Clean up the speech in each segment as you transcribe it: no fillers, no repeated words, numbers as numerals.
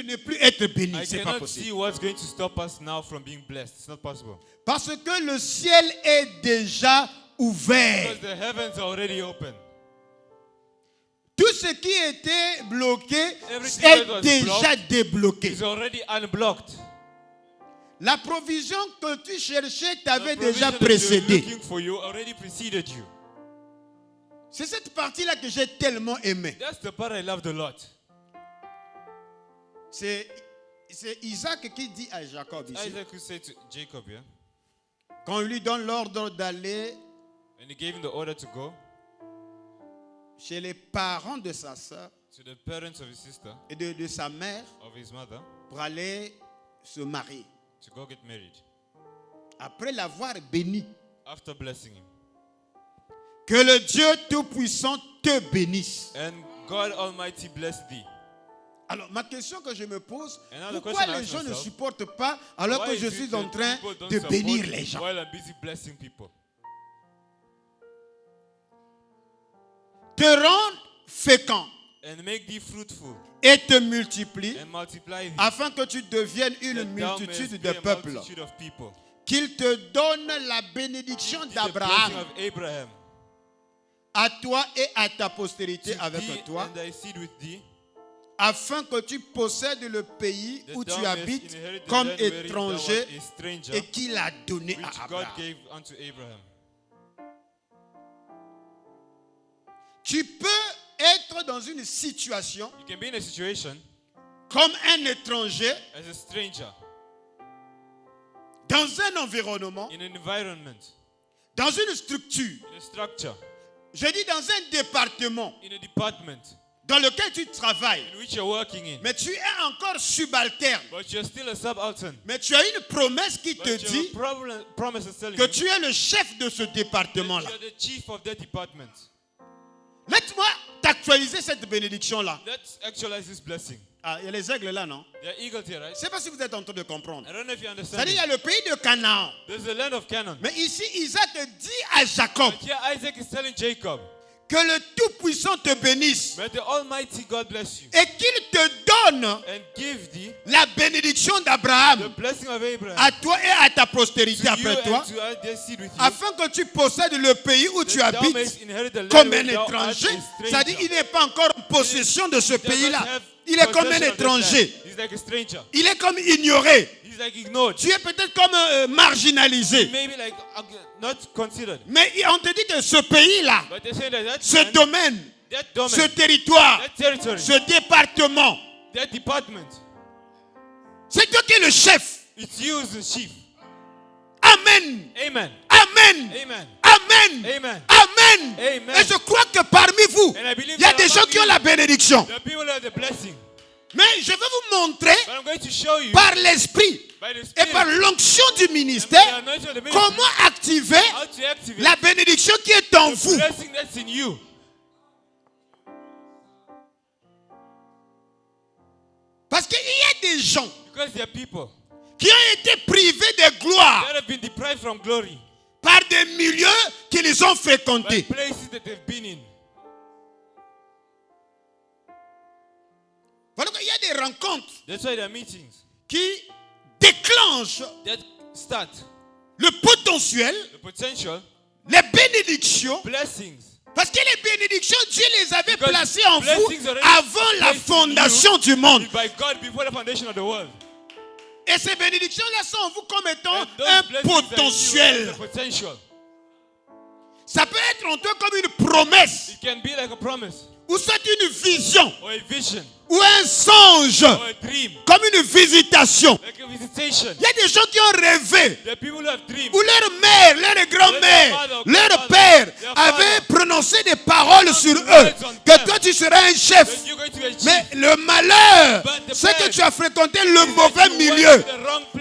de ne plus être béni. I C'est pas cannot see possible. what's going to stop us now from being blessed. It's not possible. Parce que le ciel est déjà ouvert. Because the heavens are already open. Tout ce qui était bloqué Everything that was est déjà débloqué. It's already unblocked. La provision que tu cherchais The t'avait provision déjà that you're précédé. looking for you already preceded you. C'est cette partie-là que j'ai tellement aimé. That's the part I loved a lot. C'est Isaac qui dit à Jacob ici, Isaac who said to Jacob, yeah, quand il lui donne l'ordre d'aller and he gave him the order to go chez les parents de sa sœur to the parents of his sister, et de sa mère of his mother, pour aller se marier. to go get married. Après l'avoir béni, After blessing him. que le Dieu Tout-Puissant te bénisse. And God Almighty bless thee. Alors, ma question que je me pose, And now the pourquoi question I les ask gens ne myself, supportent pas alors Why que is je it suis that en train people don't de support bénir les gens? while I'm busy blessing people? Te rendre fécond And make thee fruitful et te multiplie and multiply thee. afin que tu deviennes une That thou multitude mayest de be a peuples. multitude of people. Qu'il te donne la bénédiction Give thee the blessing d'Abraham of Abraham. à toi et à ta postérité To avec thee toi, and thy seed with thee, afin que tu possèdes le pays that où thou tu mayest habites inherit the comme land wherein thou art étranger a stranger, et qu'il a donné which à God Abraham. gave unto Abraham. Tu peux être dans une situation You can be in a situation comme un étranger as a stranger dans un environnement, in an environment, dans une structure, in a structure, je dis dans un département in a department dans lequel tu travailles, in which you're working in. mais tu es encore subalterne. But you're still a subaltern. Mais tu as une promesse qui te But you dit have a promise is telling que you tu es le chef de ce that département-là. you're the chief of that department. Laisse-moi t'actualiser cette bénédiction-là. Let's actualize this blessing. Ah, il y a les aigles là, non? There are eagles here, right? Je ne sais pas si vous êtes en train de comprendre. I don't know if you understand. C'est-à-dire, il y a le pays de Canaan. There's the land of Canaan. Mais ici, Isaac dit à Jacob But here Isaac is telling Jacob, que le Tout-Puissant te bénisse may the Almighty God bless you et qu'il te donne and give thee la bénédiction the d'Abraham blessing of Abraham à toi et à ta to postérité you après toi, and to their seed with you, afin que tu possèdes le pays où tu that thou habites mayest inherit the land comme where un thou art étranger. a C'est-à-dire, il stranger. n'est pas encore en possession de ce He does not pays-là. have Il est comme un possession of that land. étranger. He's like a stranger. Il est comme ignoré. He's like ignored. Tu es peut-être comme marginalisé. Maybe like not considered. Mais on te dit que ce pays-là, But they say that ce land, domaine, that ce domain, territoire, that territory, ce département, that department, c'est toi qui es le chef. it's you as the chief. Amen. Amen. Amen. Amen. Amen. Amen. Amen. Amen. Et je crois que parmi vous, And I believe il y a that des gens among qui ont you, la bénédiction. the people have the blessing. Mais je vais vous montrer But I'm going to show you par l'esprit by the et Spirit par l'onction du and by the ministère anointing of the ministry comment activer how to activate la bénédiction qui est en the vous. blessing that's in you. Parce qu'il y a des gens Because there are people qui ont été privés de gloire that have been deprived from glory par des milieux qu'ils ont by fréquentés. places that they've been in. Voilà qu'il y a des rencontres That's why there are meetings qui déclenchent that start le potentiel, the potential les bénédictions. blessings. Parce que les bénédictions, Dieu les avait Because placées en vous blessings already avant la placed in fondation you du monde. by God before the foundation of the world. Et ces bénédictions-là sont en vous comme étant And those un blessings are in you potentiel. as a potential. Ça peut être en toi comme une promesse, It can be like a promise ou soit une vision, or a vision ou un songe, or a dream, comme une visitation. like a visitation. Il y a des gens qui ont rêvé, There are people who have dreamed. où leur mère, leur grand-mère, leur père avaient prononcé des paroles sur eux, que toi tu seras un chef. That you're going to be a chief. Mais le malheur, c'est que tu as fréquenté le mauvais milieu.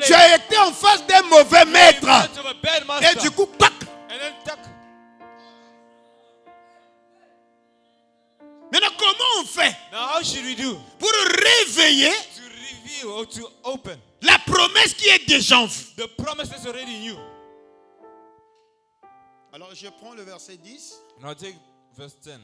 Tu as été en face d'un mauvais maître. Et du coup, pac. And then tuck. Maintenant, comment on fait Now how should we do pour réveiller to reveal or to open la promesse qui est déjà en vous? the promise that's already in you? Alors, je prends le verset 10. Now take verse 10.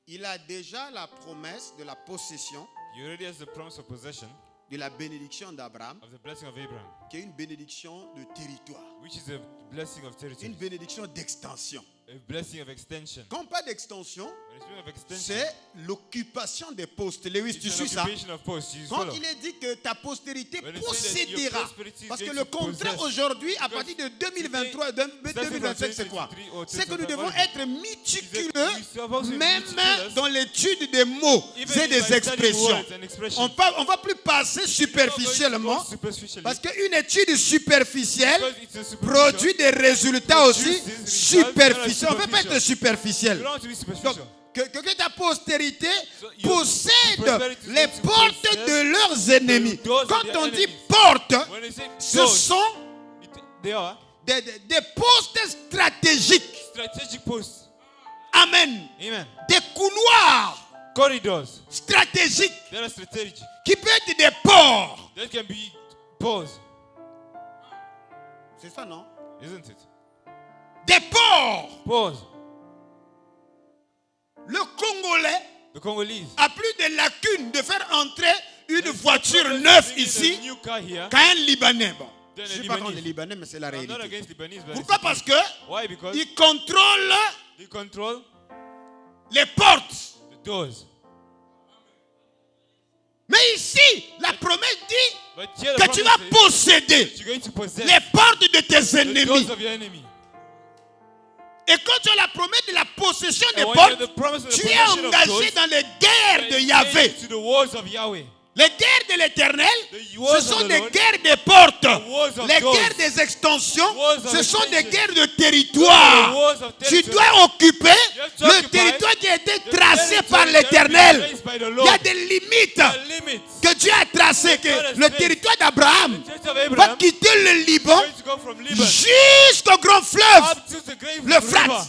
Il a déjà la promesse de la possession. You already has the promise of possession de la bénédiction d'Abraham, of the blessing of Abraham, qui est une bénédiction de territoire, which is a blessing of territory, une bénédiction d'extension. a blessing of extension. Quand on parle d'extension, When it's speaking of extension, c'est l'occupation des postes. Lewis, tu it's suis an ça? occupation of post. You Quand follow. il est dit que ta postérité When it says that your possédera, prosperity is parce que going le to contrat possess. aujourd'hui, à Because partir de 2023, 2025, c'est quoi? 2023 or C'est que nous 2025, devons what is it? être méticuleux, We're supposed to be même meticulous, dans l'étude des mots even et in des by studying expressions. words and expressions. On va plus passer superficiellement, Superficially, parce qu'une étude superficielle because it's a superficial. produit des résultats aussi Produces results superficiels. On ne veut pas superficial. être superficiel. You don't want to be Donc, superficial. que ta postérité So your possède prosperity is les going to portes possess de leurs ennemis. doors of Quand their on dit enemies. portes, When they say ce doors, sont they are des postes stratégiques. strategic posts. Amen. Amen. Des couloirs Corridors. stratégiques They are strategic. qui peuvent être des ports. That can be paused, C'est ça, non? isn't it? Des ports. Pause. Le Congolais The Congolese. a plus de lacunes de faire entrer une There's voiture no problem neuve bringing ici a new car here. qu'un Libanais. Bon, Then je a ne suis pas contre Libanese. les Libanais, mais c'est la I'm not réalité. against Lebanese, but Pourquoi? it's Parce okay. que Why? Because ils contrôlent they control les portes. the doors. Mais ici, la promesse dit But here the que tu vas promise is posséder that you're going to possess les portes de tes the ennemis. doors of your enemy. Et quand tu as la promesse de la possession des And when you have portes, the promise of the tu es possession of engagé doors, dans les guerres de you Yahvé. to the wars of Yahweh. Les guerres de l'éternel, The wars ce of sont the des Lord, guerres des portes. wars of Les doors, guerres des extensions, wars of ce sont des extension, guerres de the territoire. wars of Tu territory. dois occuper You have to le occupy territoire qui a été the tracé territory par that l'éternel. has been traced by the Il Lord. y a des limites There are limits. que Dieu a tracées, que God has le placed. territoire d'Abraham The church of va Abraham quitter le is Liban going to go from Liban jusqu'au grand fleuve, up to the great l'Euphrate. river.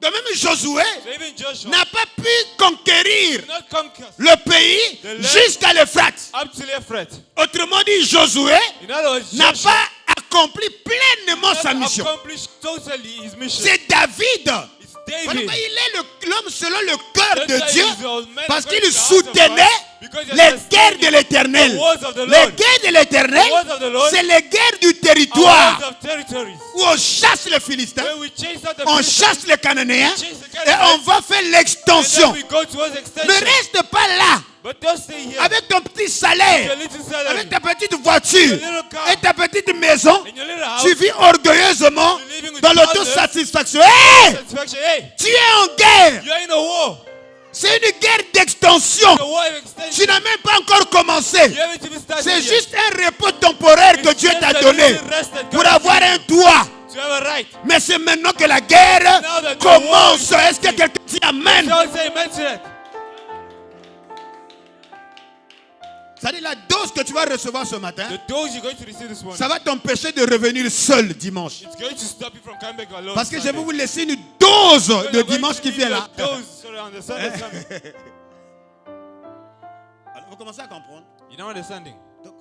De même Josué So even Joshua n'a pas pu conquérir did not conquer le pays The land- jusqu'à l'Euphrate. up to the Euphrates. Autrement dit, Josué In other words, n'a Joshua pas accompli pleinement sa did not mission. accomplish totally his mission. C'est David. It's Voilà, David. il est l'homme selon le cœur That's de why Dieu he's the man parce according qu'il to the heart of soutenait God, because he les has guerres de l'éternel. the words of the Les Lord. guerres de l'éternel, The words of the Lord c'est les guerres du Our territoire words of territories. où on chasse les Philistins, When we chase out the on Philistines, chasse les Cananéens chase the et Canaanites, on va faire and l'extension. then we go towards Ne extension. reste pas là But don't stay here. avec ton petit Your salaire, little salary, avec ta petite voiture your little car, et ta petite maison. in your little house, Tu vis orgueilleusement you're living with dans others. l'autosatisfaction. Hey! Satisfaction. Hey, Tu es en guerre. you're in a war. C'est une guerre d'extension. A war of Tu extension. n'as même pas encore commencé. You haven't even started C'est yet. juste un repos temporaire que It's Dieu just t'a a donné little rest that God pour has avoir given un toit. you to have a right. Mais c'est maintenant que la guerre Now that the commence. war is Est-ce que quelqu'un dit Amen? Don't say amen to that. C'est-à-dire la dose que tu vas recevoir ce matin, The dose you're going to receive this morning, ça va t'empêcher de revenir seul dimanche. it's going to stop you from coming back alone. Parce que je vais Sunday. vous laisser une dose You're de going dimanche to qui need vient a là. dose, sorry, on the Sunday coming. Alors, vous commencez à comprendre. You know understanding? Donc,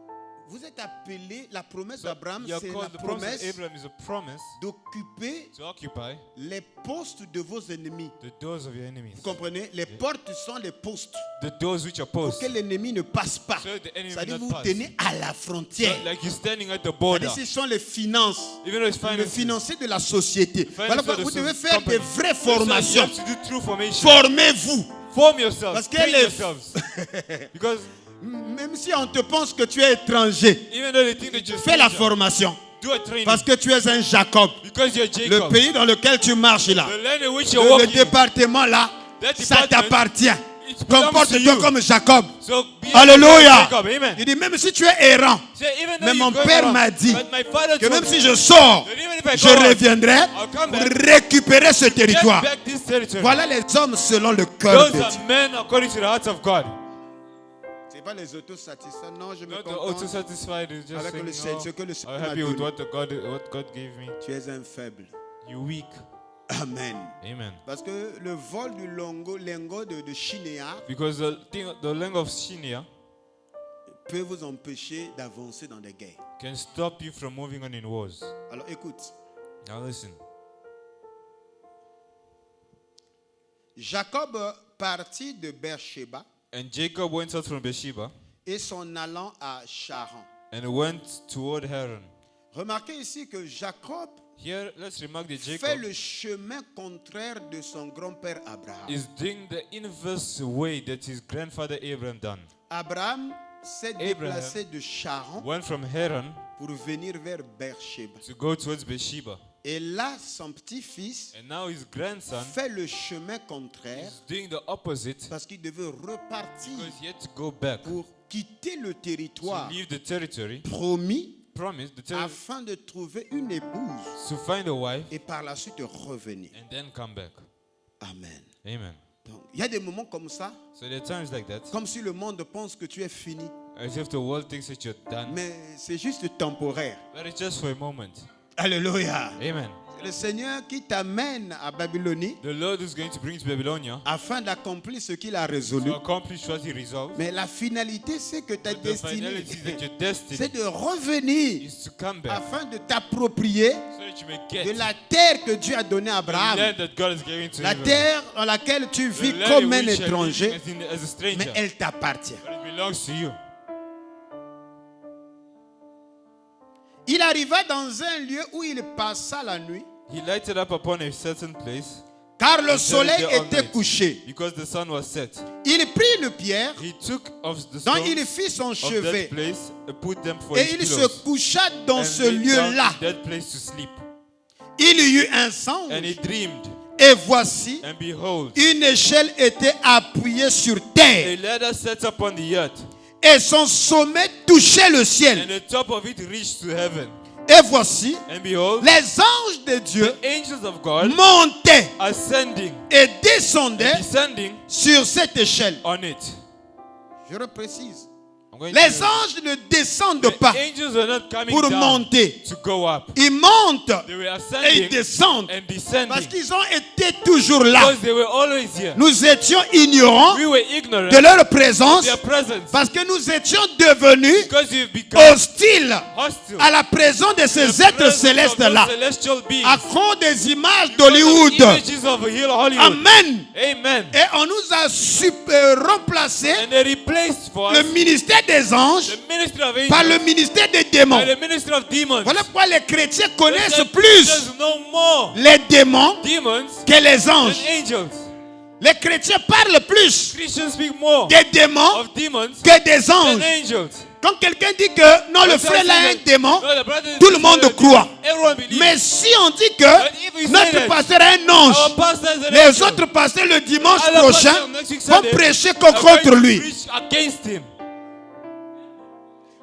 vous êtes appelé, la promesse So d'Abraham, you're c'est la called, the promise promesse of Abraham is a promise d'occuper to occupy les postes de vos ennemis. the doors of your enemies. Vous comprenez? Les portes sont les postes The doors which are pour posts. que l'ennemi ne passe pas. So the enemy C'est-à-dire will vous not pass. tenez à la frontière. So, like you're standing at the border. C'est-à-dire ce sont les finances. Even though it's Le finances. financier de la société. Voilà Finance pourquoi of the vous devez company. faire des vraies So you formations. have to do true formation. Formez-vous. Form yourselves. Parce que Train les- yourselves. Because Même si on te pense que tu es étranger, even though they think that you're fais la stranger, formation. do a training. Parce que tu es un Jacob. Because you're Le Jacob. pays dans lequel tu marches là, The land in which you're le walking. département là, That ça department, t'appartient. it belongs to Comporte-toi you. comme Jacob. So be Alléluia. Jacob. Amen. Il dit même si tu es errant, So even though mais you're mon going père around, m'a dit but my father que told même me si je sors, that even if I je go out, reviendrai I'll come pour back, récupérer ce get territoire. back this territory. Voilà les hommes selon le cœur de Those Dieu. are men according to the heart of God. C'est pas les autosatisfaits. Non, je me Not the contente. auto-satisfied, is just Avec saying, le Seigneur, ce que le I'm Seigneur m'a happy with donné. what God gave me. Tu es un faible. You weak. Amen. Amen. Parce que le vol du lingot de Chinéa Because the langue of Shinia peut vous empêcher d'avancer dans des guerres. can stop you from moving on in wars. Alors écoute, Now listen. Jacob partit de Beersheba And Jacob went out from Beersheba et s'en allant à Charan. and went toward Haran. Remarquez ici que Jacob Here, let's remark that fait Jacob le chemin contraire de son grand-père Abraham. is doing the inverse way that his grandfather Abraham done. Abraham s'est déplacé de Charan Went from Haran pour venir vers Beersheba. to go towards Beersheba. Et là, son petit-fils And now his grandson fait le chemin contraire is doing the opposite parce qu'il devait repartir because he had to go back pour quitter le to territoire leave the territory, promis promised the territory, afin de trouver une épouse to find a wife et par la suite revenir. and then come back. Amen. Amen. Donc, il y a des moments comme ça, So there are times like that, comme si le monde pense que tu es fini, as if the world thinks that you're done, mais c'est juste temporaire. but it's just for a moment. Alléluia. Amen. C'est le Seigneur qui t'amène à Babylonie The Lord is going to bring you to Babylonia afin d'accomplir ce qu'il a to résolu. accomplish what He resolved. Mais la finalité, c'est que ta But the destinée, finality is that your destiny c'est de revenir is to come back afin de t'approprier so that you may de get la terre que Dieu a donnée à the Abraham. land that God is giving to La Abraham. terre dans laquelle tu The vis land comme in un which you are étranger, living as a stranger, mais elle t'appartient. but it belongs to you. Il arriva dans un lieu où il passa la nuit, He lighted up upon a certain place car le and stayed soleil there all était night, couché. because the sun was set. Il prit une pierre He took of the dont stones il fit son of chevet that place and put them for et his il se pillows, coucha dans and ce lay down lieu-là. in that place to sleep. Il y eut un And he songe dreamed, et voici, and behold, une échelle était appuyée sur terre a ladder set upon the earth, et son sommet touchait le ciel. and the top of it reached to heaven. Et voici, And behold, les anges de Dieu angels of God montaient ascending et and descendaient descending sur cette échelle. on it. Je reprécise. I'm going Les to- anges ne descendent the pas angels are not coming pour down monter. to go up. Ils montent They were et ils ascending descendent and parce descending qu'ils ont été toujours là. because they were always here. Nous étions ignorants We were ignorant de leur of présence their presence parce que nous étions devenus because we've become hostiles hostile à la présence de to ces the êtres presence of célestes-là those celestial beings, à cause des images because of d'Hollywood. images of Hollywood. Amen. Amen. Et on nous a remplacé And they replaced for le us ministère des anges the ministry of par angels le ministère des démons. and the ministry of demons. Voilà pourquoi les chrétiens connaissent Christians plus know more les démons demons que les than anges. angels. Les chrétiens parlent plus Christians speak more des démons of demons que des than anges. angels. Quand quelqu'un dit que non, le frère là est un démon, No, the brother tout le monde croit. Everyone believes. mais si on dit But if que we say notre that pasteur est un ange, our pastor is an les angel, autres pasteurs le dimanche other prochain pastors next week vont Sunday prêcher are going contre to lui. preach against him.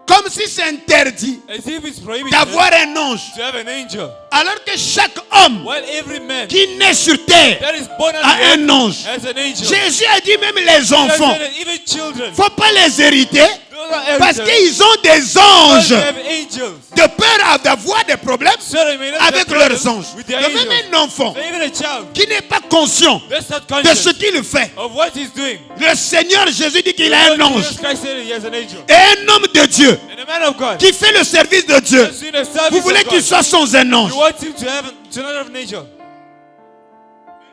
Comme si c'est interdit As if it's prohibited d'avoir un ange. to have an angel. Alors que chaque homme While every man qui naît sur terre that is born on a the un earth ange. has an angel. Jésus a dit même les enfants, He said that even children, faut pas les hériter those are parce inheritors, qu'ils ont des because anges. they have angels. De peur d'avoir des problèmes So they may not avec have leurs problems anges. with their Donc même angels. un enfant So even a child qui n'est pas conscient that's not de ce conscious qu'il fait, of what he's doing. le Seigneur Jésus dit qu'il a un Jesus ange. Christ said he has an angel. Et un homme de Dieu And a man of God, qui fait le service de Dieu, that's in the service vous voulez of qu'il God. soit sans un ange. You want him to not have an angel.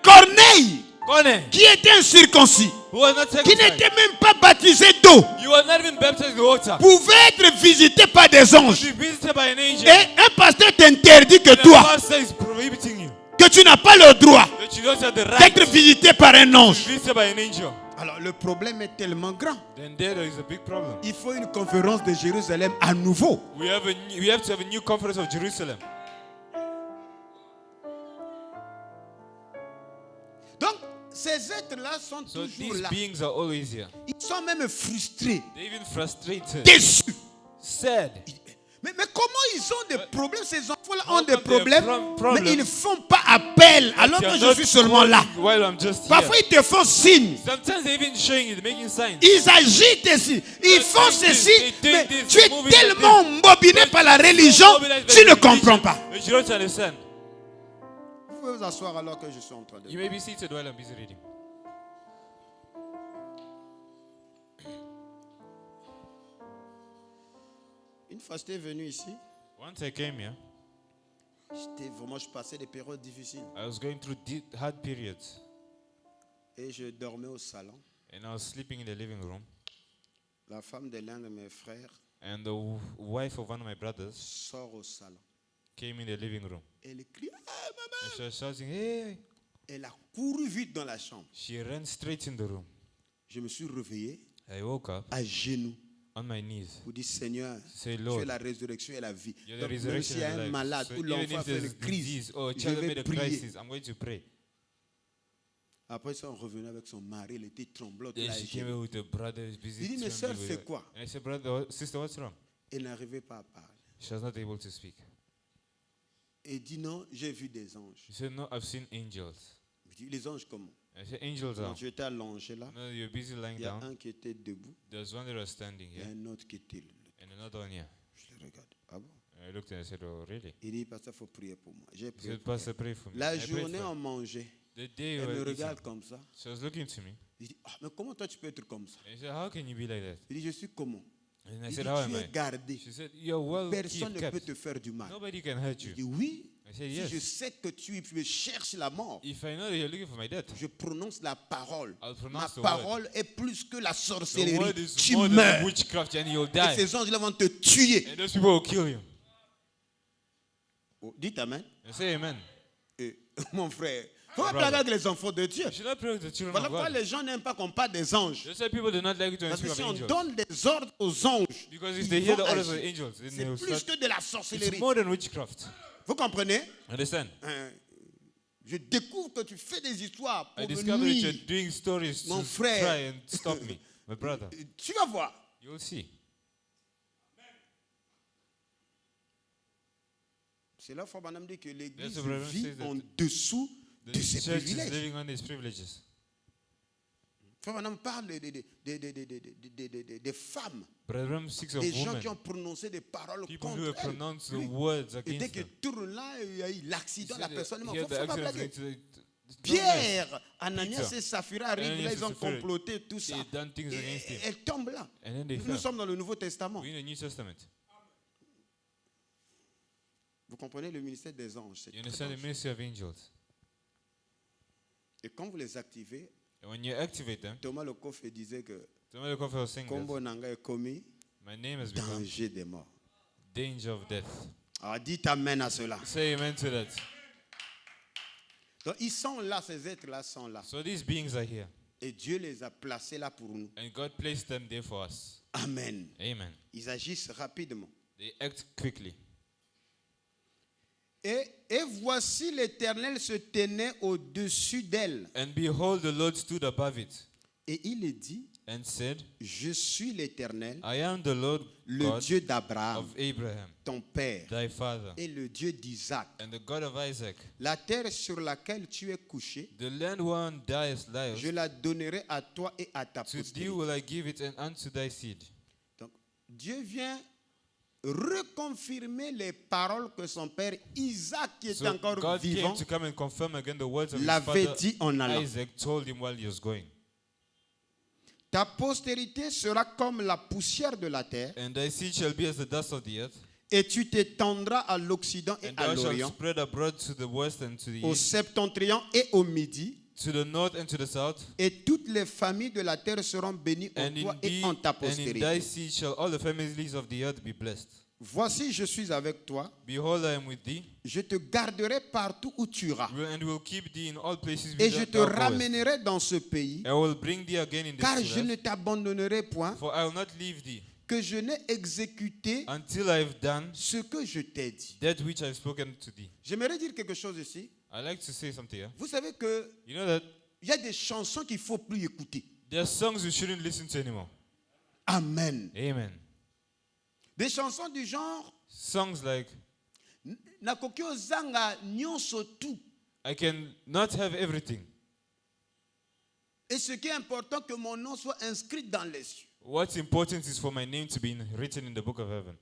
Corneille, Corneille, qui était un circoncis, who was not qui circumcised, n'était même pas baptisé d'eau, you were not even baptized in water, pouvait être visité par des to anges. be visited by an angel. Et un pasteur t'interdit que And the toi, pastor is prohibiting you, que tu n'as pas le droit that you don't have the right d'être visité par un to ange. be visited by an angel. Alors le problème est tellement grand. Then there is a big problem. Il faut une conférence de Jérusalem à nouveau. We have to have a new conference of Jerusalem. Donc ces êtres-là sont So toujours these là. beings are always here. Ils sont même frustrés, They're even frustrated, déçus. sad. Mais comment ils ont des problèmes? Ces enfants-là How ont des come they have problèmes, problems? mais ils ne font pas appel alors They que are je not suis seulement là. calling while I'm just here. Parfois, ils te font signe. Sometimes they're even showing it, making signs. Ils agitent ici. Ils font doing this, ceci. they Mais doing this, tu es moving like tellement embobiné par la religion, Mobilized by tu ne religion, comprends pas. But you don't understand. Vous pouvez vous asseoir alors que je suis en train de... You may be seated while I'm busy reading. Une fois j'étais venu ici, Once I came here, je passais des périodes difficiles. I was going through hard periods, Et je dormais au salon. And I was sleeping in the living room. La femme de l'un de mes frères And the wife of one of my brothers sort au salon. came in the living room. Elle crie, ah, And maman! she was shouting, hey! Elle a couru vite dans la chambre. She ran straight in the room. Je me suis réveillé I woke up à genoux on my knees. pour dire Seigneur, Say, tu es Lord, la résurrection et la vie. you're the Donc, même resurrection s'il y a and un life. malade So ou even l'enfant if fait there's une crise, disease or a je child vais made a prier. crisis, I'm going to pray. Après, ils sont revenus avec son mari, elle était tremblante. Then elle a she came gêné. out with her brother, busy. Il dit, mais trembling sœur, with c'est her. quoi? And I said, brother, sister, what's wrong? Elle n'arrivait pas à parler. She was not able to speak. Elle dit, non, j'ai vu des anges. She said, no, I've seen angels. Je dis, les anges comment? I said, angels Quand are. tu étais allongé là, No, you're busy lying il y a down. un qui était debout, There's one that was standing il y a here un autre qui était là. and another one here. Je le regarde. Ah bon? And I looked and I said, oh, really? Il dit, pasteur, il faut prier pour moi. J'ai He prié said, pour elle. Pastor, pray for me. La I prayed journée, for her. on mangeait. The day Elle we me were regarde eating, comme ça. she was looking to me. Il dit, ah, mais comment toi tu peux être comme ça? And he said, how can you be like that? Il dit, je suis comment? And I Il said, dit, how am tu es I? gardé. She said, you're well Personne ne peut kept. te faire du mal. Nobody can hurt Il you. dit, oui. I said, Si je yes. sais que tu cherches la mort, If I know that you're looking for my death, je prononce la parole. I'll Ma pronounce the word. parole est plus que la The sorcellerie. word is Tu more than meurs. witchcraft and you'll Et die. ces anges-là vont te tuer. And those people will kill you. Oh, dites Amen. And say amen. Et, mon frère, il faut pas Brother. parler avec les enfants de Dieu. You should not pray with the children Voilà of pourquoi God. les gens n'aiment pas qu'on parle des anges. That's why people do not like to Parce que speak si of on angels. donne des ordres aux anges, Because if ils they hear vont the orders of agir. the angels, then they C'est will plus start. que de la It's sorcellerie. more than witchcraft. Vous comprenez? Understand? Je découvre que tu fais des histoires I pour me discovered that nuire. you're doing stories Mon to frère. try and stop me. My brother, Tu vas voir. you'll see. C'est là que Madame dit que That's l'Église the problem, vit says that en dessous The de ses church is privilèges. living on these privileges. Frère Madame parle des femmes, Brother Branham speaks of des gens women, qui ont prononcé des paroles people contre who have elles. pronounced the Oui. words Et dès against qu'ils them. tournent là, il y a eu l'accident, la personne est morte. Here Faut the pas accident blaguer. is going to Pierre, Ananias Peter. et Saphira arrivent, là, Ananias ils ont and Sapphira, comploté tout ça. they done things Et against him. elle tombe là. And then they Nous fell. sommes dans le Nouveau Testament. We're in the New Testament. Vous comprenez le ministère des anges. C'est You très understand the dangereux. ministry of angels. Et quand vous les activez, And when you activate them, Thomas le Coffre disait que somebody come for a singer. Kombo Nanga est commis My name has become danger des morts. danger of death. Alors dites amen à cela. Say amen to that. Donc ils sont là, ces êtres-là sont là. So these beings are here. Et Dieu les a placés là pour nous. And God placed them there for us. Amen. Amen. Ils agissent rapidement. They act quickly. Et voici l'Éternel se tenait au-dessus d'elle. And behold, the Lord stood above it Et il dit, and said, je suis l'Éternel, I am the Lord le God Dieu d'Abraham, of Abraham, ton père, thy father, et le Dieu d'Isaac. and the God of Isaac. La terre sur laquelle tu es couché, The land whereon diest lies, je la donnerai à toi et à ta to thee postérité. will I give it, and unto thy seed. Donc, Dieu vient reconfirmer les paroles que son père Isaac, qui est So encore God vivant, came to come and confirm again the words of his l'avait father dit en allant. Isaac told him while he was going. Ta postérité sera comme la poussière de la terre, And thy seed shall be as the dust of the earth, et tu t'étendras à l'Occident et and à thou shalt l'Orient, spread abroad to the west and to the au east, septentrion et au midi, to the north and to the south. et toutes les familles de la terre seront bénies en And in toi et thee en ta and in thy postérité. seed shall all the families of the earth be blessed. Voici, je suis avec toi, Behold, I am with thee, je te garderai partout où tu iras, and will keep thee in all places et whither je te thou goest. ramènerai dans ce pays, I will bring thee again in car this je ne land, t'abandonnerai point, for I will not leave thee que je n'ai exécuté until I have done ce que je t'ai dit. that which I have spoken to thee. J'aimerais dire quelque chose ici. I like to say something here. Vous savez que You know that il y a des chansons qu'il ne faut plus écouter. there are songs you shouldn't listen to anymore. Amen. Amen. Des chansons du genre Songs like, nakoki ozanga nyonso tout. I can not have everything. Et ce qui est important, que mon nom soit inscrit dans les cieux. What's important is for my name to be written in the book of heaven.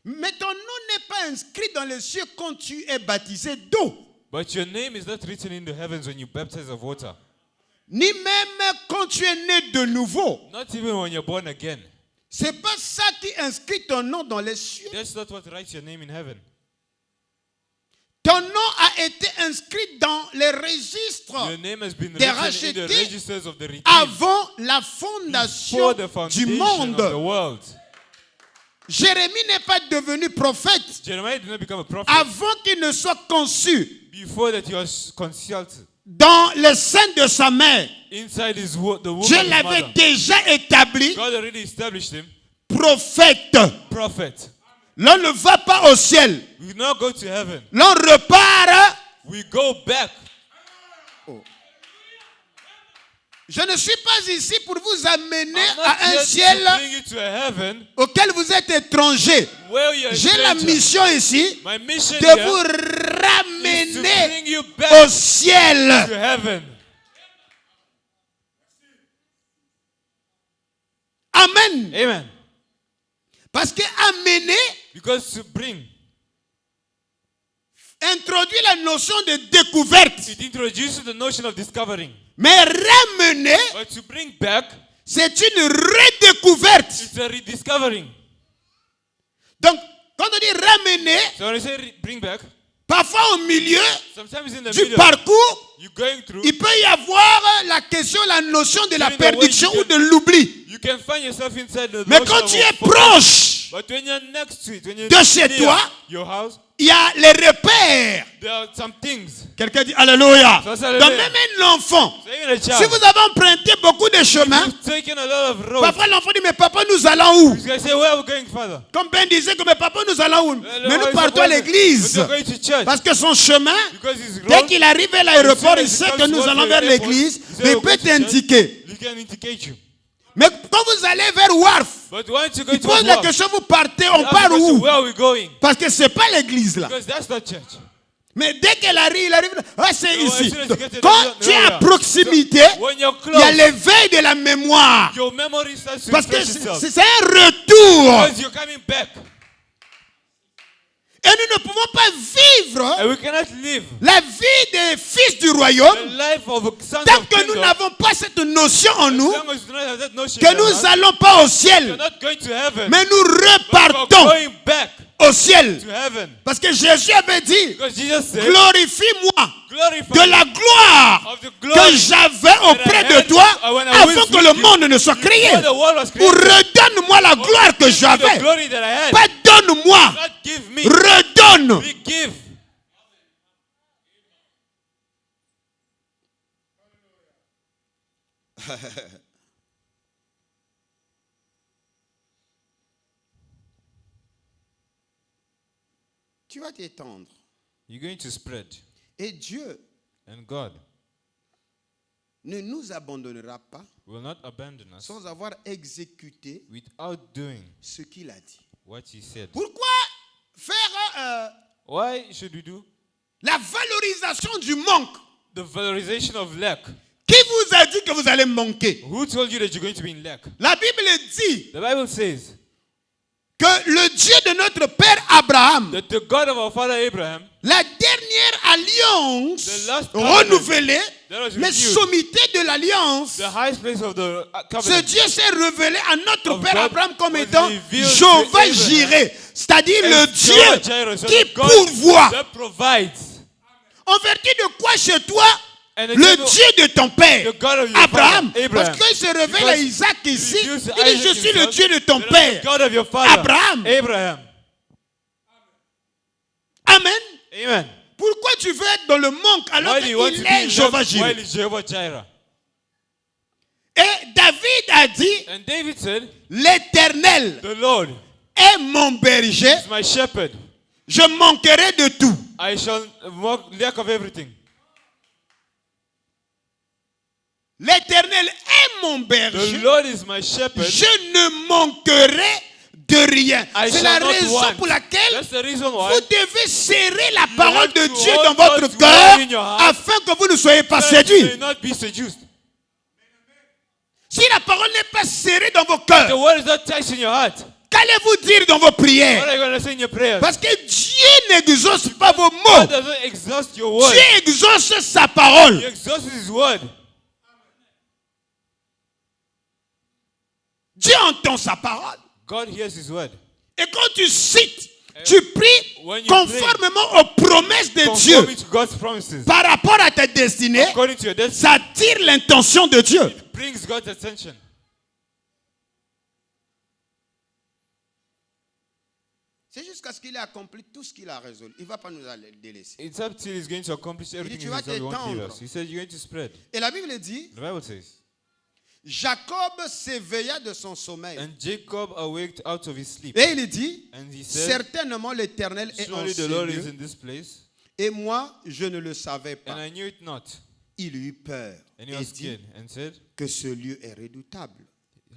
Mais ton nom n'est pas inscrit dans les cieux quand tu es baptisé d'eau. But your name is not written in the heavens when you baptize of water. Ni même quand tu es né de nouveau. Not even when you're born again. C'est pas ça qui inscrit ton nom dans les cieux. That's not what writes your name in heaven. Ton nom a a été inscrit dans les registres Your name has been des written in the rachetés registers of the redeemed avant la fondation before the du foundation monde. of the world. Jérémie n'est pas devenu prophète Jeremiah did not become a prophet avant qu'il ne soit conçu before that he was concealed dans le sein de sa mère. inside the womb Dieu of his l'avait mother. déjà établi God already established him prophète. prophet. L'on ne va pas au ciel. We now go to heaven. L'on repart. We go back. Je ne suis pas ici pour vous amener I'm not à un here ciel to bring you to a heaven auquel vous êtes étranger. where you're a J'ai la stranger. mission ici My mission de here vous is to ramener bring you au back ciel. to heaven. Amen. Amen. Parce que amener Because to bring, introduit la notion de découverte. it introduces the notion of discovering. Mais ramener, But to bring back, c'est une redécouverte. it's a rediscovering. Donc, quand on dit ramener, So when I say bring back, parfois au milieu sometimes in the du middle, parcours, you're going through, il peut y avoir la question, la notion de la During the way perdition you ou de l'oubli. you can find yourself inside the Mais notion quand of tu es focus. proche, But when you're next to it, when you're de chez near toi, your house, il y a les repères. there are some things. Quelqu'un dit Alléluia. Ça, c'est Donc Alléluia. même un enfant, So even a si child, vous avez emprunté beaucoup de chemins, you've taken a lot of roads. parfois l'enfant dit, mais papa, nous allons où? You guys say, where are we going, Father? Comme Ben disait que, mais papa, nous allons où? Well, Mais nous where is partons the à father? l'église. But you're going to church. Parce que son chemin, Because his dès road, qu'il arrive à l'aéroport, il as he sait comes que nous towards allons the vers airport, l'église, he said, mais il we're peut going to church. t'indiquer. You can indicate you. Mais quand vous allez vers Wharf, But once you go il to pose la work, question, vous partez, on you ask part the question, où? where are we going? Parce que c'est pas l'église là. Because that's not church. Mais dès qu'elle arrive, il arrive, ah, c'est No, as ici. soon as you get to the Quand middle, tu es à nowhere. proximité, When you're il y a close, l'éveil de la mémoire. your memory starts to Parce que refresh itself. c'est un retour. Because you're coming back. Et nous ne pouvons pas vivre And we cannot live la vie des fils du royaume the life of a son tant of que nous kingdom. n'avons pas cette notion en nous As long as you do not have that notion que in your nous heart, n'allons pas au you're ciel, not going to heaven. mais nous But you're repartons going back au ciel. to heaven. Parce que Jésus avait dit, Because Jesus said, glorifie-moi glorify de la gloire of the que glory j'avais auprès that I de had toi when I avant was que with le you monde ne soit créé. before the world was Ou created. redonne-moi la gloire que Give me the j'avais. glory that I had. Pas donne-moi, Not give me. redonne. We give. Tu vas t'étendre. You're going to spread. Et Dieu And God ne nous abandonnera pas will not abandon us sans avoir exécuté without doing ce qu'il a dit. what He said. Pourquoi faire Why should we do la valorisation du manque? the valorization of lack? Qui vous a dit que vous allez manquer? Who told you that you're going to be in lack? La Bible dit The Bible says que le Dieu de notre père Abraham, that the God of our father Abraham, la dernière alliance The last covenant renouvelée, that was les renewed, sommités de l'alliance, the highest place of the ce covenant, Dieu s'est révélé à notre of père God Abraham comme was étant revealed to Jehovah Abraham Jireh, c'est-à-dire as le Jehovah Dieu Jireh, so qui the God pourvoit. that provides. En vertu de quoi chez toi? And Le Dieu de ton père, the God of your Abraham, father, Abraham. parce qu'il se révèle à Because Isaac ici, he refused il dit, Isaac je suis le himself, Dieu de ton that père, the God of your father, Abraham. Abraham. Amen. Amen. Pourquoi tu veux être dans le manque alors Why do you want to qu'il be est in Jehovah lack while Jireh? he's Jehovah Jireh? Et David a dit, And David said, l'Éternel the Lord est mon berger, is my shepherd. je manquerai de tout. I shall lack of everything. L'Éternel est mon The berger, Lord is my shepherd. je ne manquerai de rien. I C'est la shall not raison want. pour laquelle That's the reason why vous devez serrer la parole have de to Dieu hold dans votre God's cœur word in your heart, afin que vous ne soyez pas you may séduits. not be seduced. Si la parole n'est pas serrée dans vos The cœurs, word is not touched in your heart. qu'allez-vous dire dans vos What prières? are you going to say in your prayers? Parce que Dieu n'exauce pas vos God mots. doesn't exhaust your word. Dieu exauce sa parole. He exhausts His word. Dieu entend sa parole. God hears His word. Et quand tu cites tu pries when you conformément aux promesses de Dieu conforming to God's promises, par rapport à ta destinée, according to your destiny, ça attire l'intention de Dieu. it brings God's attention. C'est jusqu'à ce qu'il ait accompli tout ce qu'il a résolu. Il ne va pas nous délaisser. It's up till he's going to accomplish everything tu he vas says he won't leave t'étendre. us. He said you're going to spread. Et la Bible dit, The Bible says, Jacob s'éveilla de son sommeil. and Jacob awaked out of his sleep. Et il dit, And he said, certainement l'Éternel est en surely the ce Lord is lieu. in this place. Et moi, je ne le savais And pas. I knew it not. Il eut peur And he et was dit scared and said, que ce lieu est redoutable.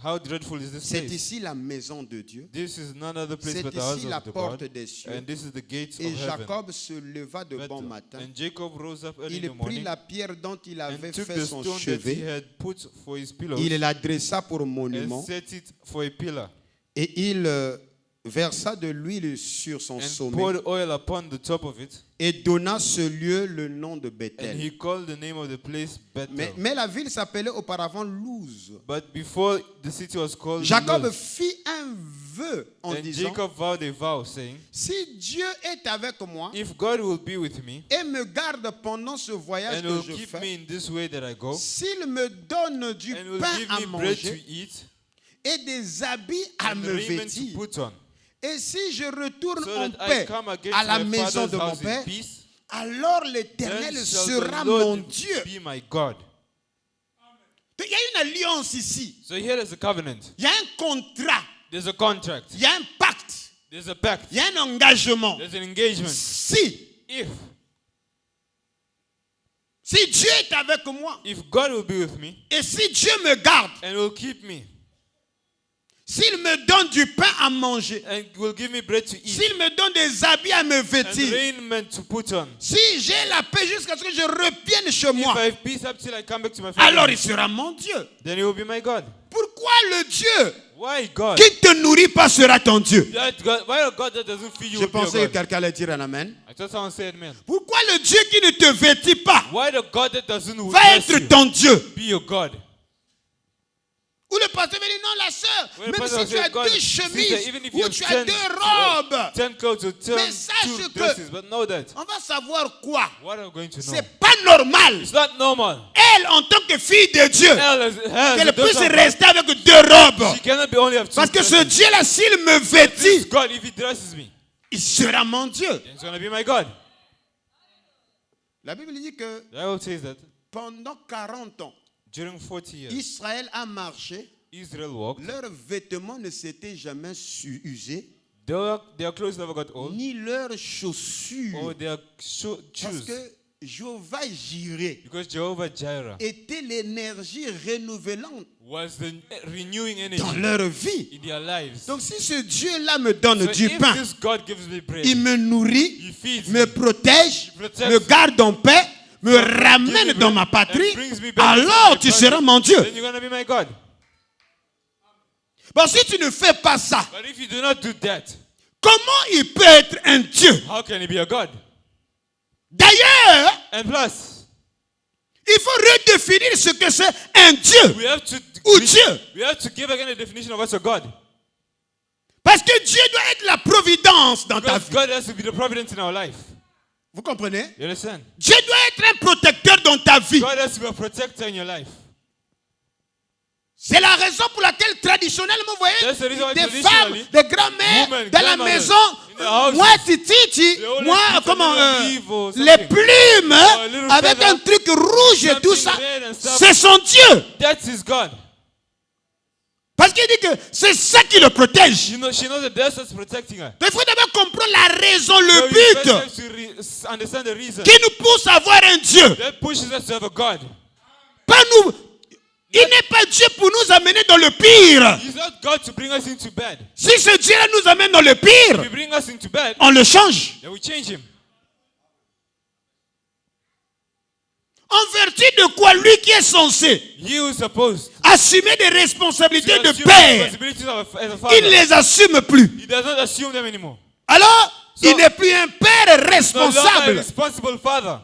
how dreadful is this C'est place? ici la maison de Dieu. This is none other place C'est but the house ici la of the porte God. des cieux. And this is the gates Et of heaven. Jacob se leva de bon matin. And Jacob rose up early in Il the prit morning la pierre dont il avait and took fait the son stone that he chevet. had put for his pillows Il la dressa pour monument. and set it for a pillar Et il versa de l'huile sur son and sommet poured oil upon the top of it. et donna ce lieu le nom de And Bethel. he called the name of the place Bethel. Mais la ville s'appelait auparavant Luz. But before the city was called Jacob Luz, fit un vœu en and disant, Jacob vowed a vow, saying, si Dieu est avec moi if God will be with me et me garde pendant ce voyage and que will je keep me fais, in this way that I go, s'il me donne du and will pain give à me bread to manger eat et des habits à and me raiment to vêtir, put on, et si je retourne so en that I paix come again à la to my maison father's de mon house in père, peace, alors then l'Éternel shall sera the mon Lord Dieu. be my God. Il y a une alliance ici. So here is a covenant. Il y a un contrat. There's a contract. Il y a un pacte. There's a pact. Il y a un engagement. There's an engagement. Si Dieu est avec moi If God will be with me et si Dieu me garde, and will keep me s'il me donne du pain à manger, and will give me bread to eat s'il me donne des habits à me and vêtir, raiment to put on, si j'ai la paix jusqu'à ce que je revienne chez if moi, I have peace up till I come back to my alors family, il sera mon Dieu. then he will be my God. Pourquoi le Dieu Why God? qui ne te nourrit pas sera ton Dieu? Why a God that doesn't feed you Je will be your pensais que God? quelqu'un allait dire un amen. I thought someone said amen. Pourquoi le Dieu qui ne te vêtit pas Why the God that doesn't va bless être you ton Dieu? be your God? Ou le pasteur me dit non, la sœur, When the même pastor si tu as said, God, deux sister, chemises even if ou you have tu as 10 deux robes, 10 clothes or 10 mais sache two que- dresses, but know that. on va savoir quoi? What are we going to know? C'est pas normal. It's not normal. Elle, en tant que fille de Dieu, Hell qu'elle is puisse a rester avec deux robes. She cannot be only have two Parce que ce dresses. Dieu-là, s'il me This vêtit, God, if he dresses me, il sera mon Dieu. then it's going to be my God. La Bible dit que The Bible says that pendant 40 ans, during 40 years, Israël a marché. Israel walked. Leurs vêtements ne s'étaient jamais usés, Their clothes never got old. ni leurs chaussures. Or their Parce shoes. que Jéhovah Jireh Because Jehovah Jireh était l'énergie renouvelante was the renewing dans energy leur vie. in their lives. Donc si ce Dieu-là me donne So du if pain, this God gives me bread, il me nourrit, he feeds me me, protège, He protects me garde en paix, me ramène me dans ma bread patrie, and brings me back to alors my tu country, seras mon Dieu. then you're going to be my God. Bon, si tu ne fais pas ça, But if you do not do that, comment il peut être un Dieu? how can he be a God? D'ailleurs, And plus, il faut redéfinir ce que c'est un Dieu we have to ou Dieu. we have to give again a definition of what's a God. Parce que Dieu doit être la providence dans ta Because vie. God has to be the providence in our life. Vous comprenez? You understand? Dieu doit être un protecteur dans ta vie. God has to be a protector in your life. C'est la raison pour laquelle traditionnellement, vous That's the reason why voyez, des traditionally, femmes, des grands-mères women, dans la grandmothers, maison, in the houses, moi titi, they always moi put comment, a little leaf or les something. plumes Or a little avec feather, un truc rouge et tout ça, something red and stuff. c'est son Dieu. That's his God. Parce qu'il dit que c'est ça qui le protège. You know, she knows that that's what's protecting her. Il faut d'abord comprendre la raison, So le you but first have to understand the reason qui nous pousse à avoir un Dieu. that pushes us to have a God. Pas nous. Il n'est pas Dieu pour nous amener dans le pire. He's not God to bring us into bed. Si ce Dieu-là nous amène dans le If pire, he brings us into bed, on le change. then we change him. En vertu de quoi lui qui est censé He who is supposed assumer des to responsabilités de assume père, responsibilities as a il ne father, les assume plus. he does not assume them anymore. Alors, So- il n'est plus un père No longer a responsable. responsible father.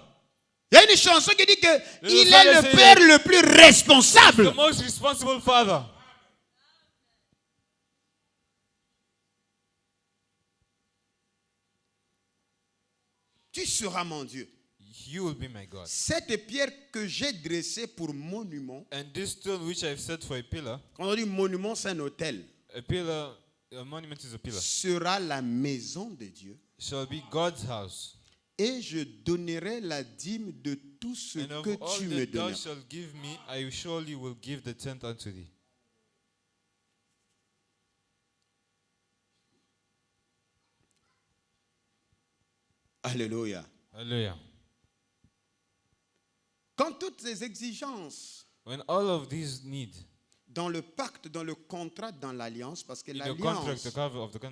Il y a une chanson qui dit que There's il a est song le that says père le plus The responsable. most responsible father. Tu seras mon Dieu. You will be my God. Cette pierre que j'ai dressée pour monument, And this stone which I've set for a pillar, quand on dit monument, c'est un hôtel, a monument is a pillar, sera la maison de Dieu. shall be God's house. Et je donnerai la dîme de tout ce And of que all tu me that thou donnes. shalt give me, I surely will give the tenth unto thee. Alléluia. Hallelujah. Quand toutes ces exigences When all of these need dans le pacte, dans le contrat, dans l'alliance, parce que in the contract, l'alliance,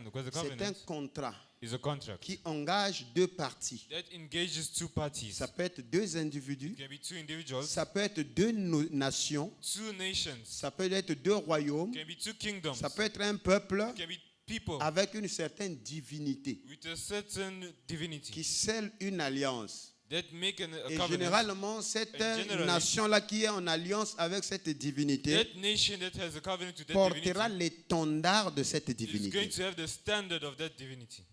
because the c'est un covenant contrat is a contract qui engage deux parties. that engages two parties. Ça peut être deux individus, It can be two individuals, ça peut être deux nations, two nations, ça peut être deux royaumes, it can be two kingdoms, ça peut être un peuple it can be people avec une certaine divinité with a certain divinity qui scelle une alliance. that make a Et covenant. généralement, cette generally, nation-là qui est en alliance avec cette divinité That nation that has a covenant to that portera divinity l'étendard de cette is going divinité. to have the standard of that divinity.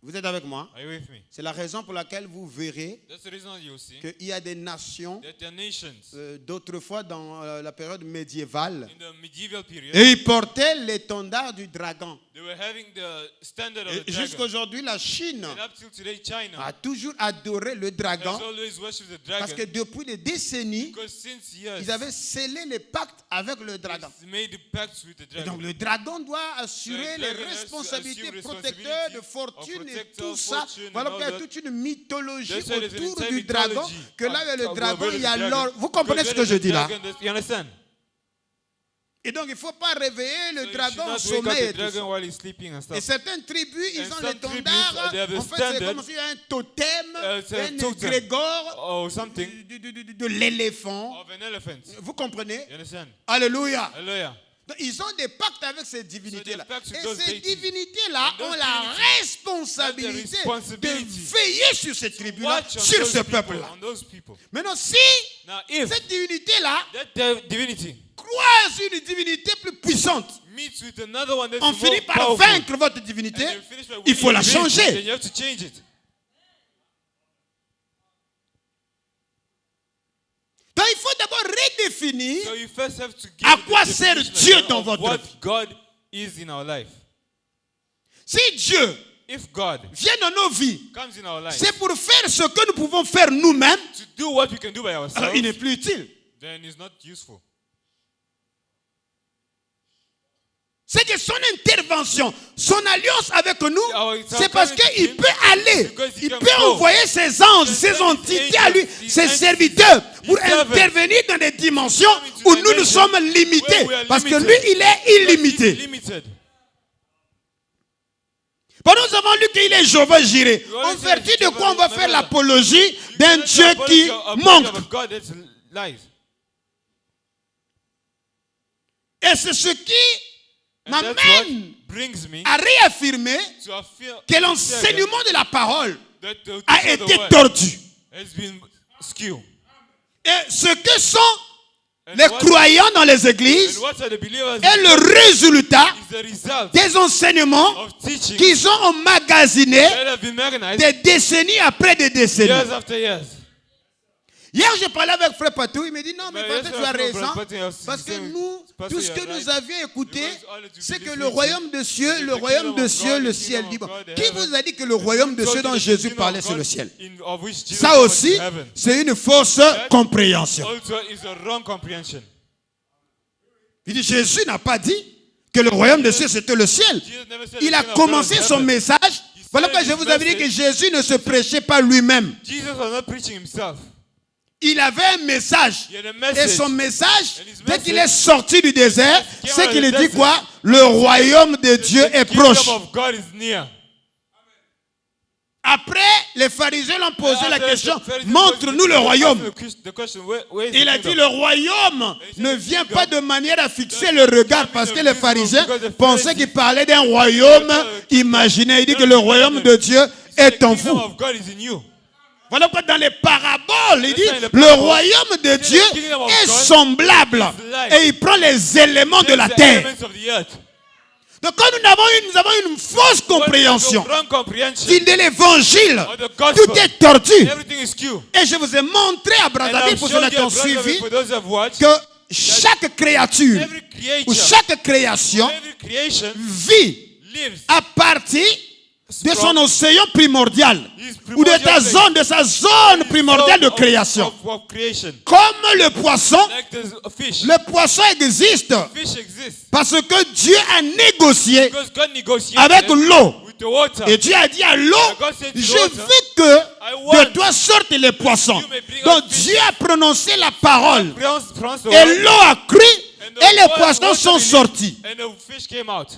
Vous êtes avec moi? Are you with me? C'est la raison pour laquelle vous verrez That's the reason you'll see qu'il y a des nations that there are nations d'autrefois dans la période médiévale in the medieval period, et ils portaient l'étendard du dragon. they were having the standard of Et the dragon. jusqu'aujourd'hui, la Chine And up till today, China a toujours adoré le dragon has always worshipped the parce que dragon depuis des décennies, because since years ils avaient scellé les pactes avec le dragon. it's made the pacts with the Et donc dragon. le dragon doit assurer The les dragon has to responsabilités assume protecteurs de responsibility fortune of et protector, tout ça. fortune Voilà and pourquoi il y a all toute une mythologie That's why there's an autour entire du dragon. mythology Que là, il y a le dragon, about il y a the dragon. l'or. Vous comprenez ce que Because je there is dis a là? dragon, you understand? Et donc il ne faut pas réveiller le So you dragon should au not wake sommeil. up Et the tout ça. dragon while he's sleeping and Et stuff. certaines tribus, ils And ont some l'étendard. tribus, they have a En fait, c'est standard. comme s'il y a un totem, C'est un un totem. égrégore Or something de l'éléphant. of an elephant. Vous comprenez? You understand? Alléluia. Hallelujah. Donc, ils ont des pactes avec ces divinités-là. So they have pacts with Et those ces deities. divinités-là And those ont la divinities responsabilité have the responsibility de veiller sur ces tribus-là, Watch on sur those ce people, peuple-là. on those people. Maintenant, si Now, if cette divinité-là that divinity croise une divinité plus puissante, meets with another one that's on more finit par powerful, vaincre votre and divinité, you finish by il faut la winning the divinity, changer. then you have to change it. Donc, il faut d'abord redéfinir So you first have to give à the quoi sert definition Dieu of dans votre what vie. God is in our life. si Dieu If God vient dans nos vies, comes in our life c'est pour faire ce que nous pouvons faire nous-mêmes, to do what we can do by alors ourselves, il n'est plus utile. then it's not useful. C'est que son intervention, son alliance avec nous, Our c'est parce qu'il him, peut aller, because he il can peut go. envoyer ses anges, ses entités à lui, ses serviteurs, pour servants. intervenir dans des dimensions où Into nous dimensions sommes limités. where we are Parce que limited. lui, il est Because illimité. he's limited. Bon, nous avons lu qu'il est Jéhovah Jireh. We En already said vertu de Jehovah quoi on va Jireh. faire l'apologie d'un That's Dieu the qui apology of manque. a God that lies. Et c'est ce qui And that's what m'amène brings me à réaffirmer to affirm que l'enseignement de la parole that the a teaching of the été word tordu. has been skewed. Et ce que sont And les what- croyants dans les églises And what are the believers est le résultat is the result des enseignements of teaching qu'ils ont emmagasinés that have been mechanized des décennies après des décennies. years after years. Hier, j'ai parlé avec Frère Patou, il me dit non, mais Mais Pasteur, tu as yesterday, raison, Brother Patou has parce que said, nous, Pastor, tout ce you que are nous right. avions écouté, Because all that you c'est que believe le in royaume de cieux, the le kingdom royaume of de God, cieux, le the ciel kingdom dit. of Bon, God, the qui heaven. vous a dit que le royaume de Told cieux you dont that the Jésus kingdom parlait, of c'est le God ciel? of which Jesus Ça was aussi, in heaven. c'est une fausse compréhension. Also is a wrong comprehension. Il dit Jésus n'a pas dit que le royaume de cieux c'était le ciel. Jesus never said Il the a kingdom of God commencé was son heaven. message. Voilà pourquoi je vous avais dit que Jésus ne se prêchait pas lui-même. Jesus was not preaching himself. Il avait un message. He had a Et message. son message, And his dès qu'il message- est sorti du désert, He came c'est out qu'il of the dit desert. quoi? Le royaume de Dieu The est kingdom proche. of God is near. Après, les pharisiens l'ont posé la After question, the Pharisees montre-nous le asked royaume. the question, where is Il the a dit, kingdom? le royaume said, ne the vient kingdom pas de manière à fixer le regard, parce que les visible, pharisiens because the pensaient Pharisees- qu'il parlait d'un royaume imaginaire. Il dit que le royaume de Dieu est The en kingdom vous. of God is in you. Voilà pourquoi dans les paraboles, il dit, Listen, the le parables, royaume de Dieu the kingdom of est God semblable. is like- Et il prend les éléments de la The terre. elements of the earth. Donc quand nous avons une fausse compréhension Wrong comprehension de l'évangile, of the tout gospel. est tordu. Everything is skewed. Et je vous ai montré à And Brazzaville, I've pour shown ceux qui ont you, brother, suivi, for those who have watched, que chaque créature every ou creature, chaque création every creation vit lives à partir de son from océan primordial his ou de primordial sa zone primordiale de création. of creation. Comme le poisson, Like the fish. le poisson existe Fish exists parce que Dieu a négocié because God negotiated avec l'eau. with the water. Et Dieu a dit à l'eau, God said to the je water, veux que want de toi sortent les poissons. you may bring Donc out fish. Dieu a prononcé la parole. Pronounce the Et word, l'eau a cru and the et les water poissons sont released, sortis. and the fish came out.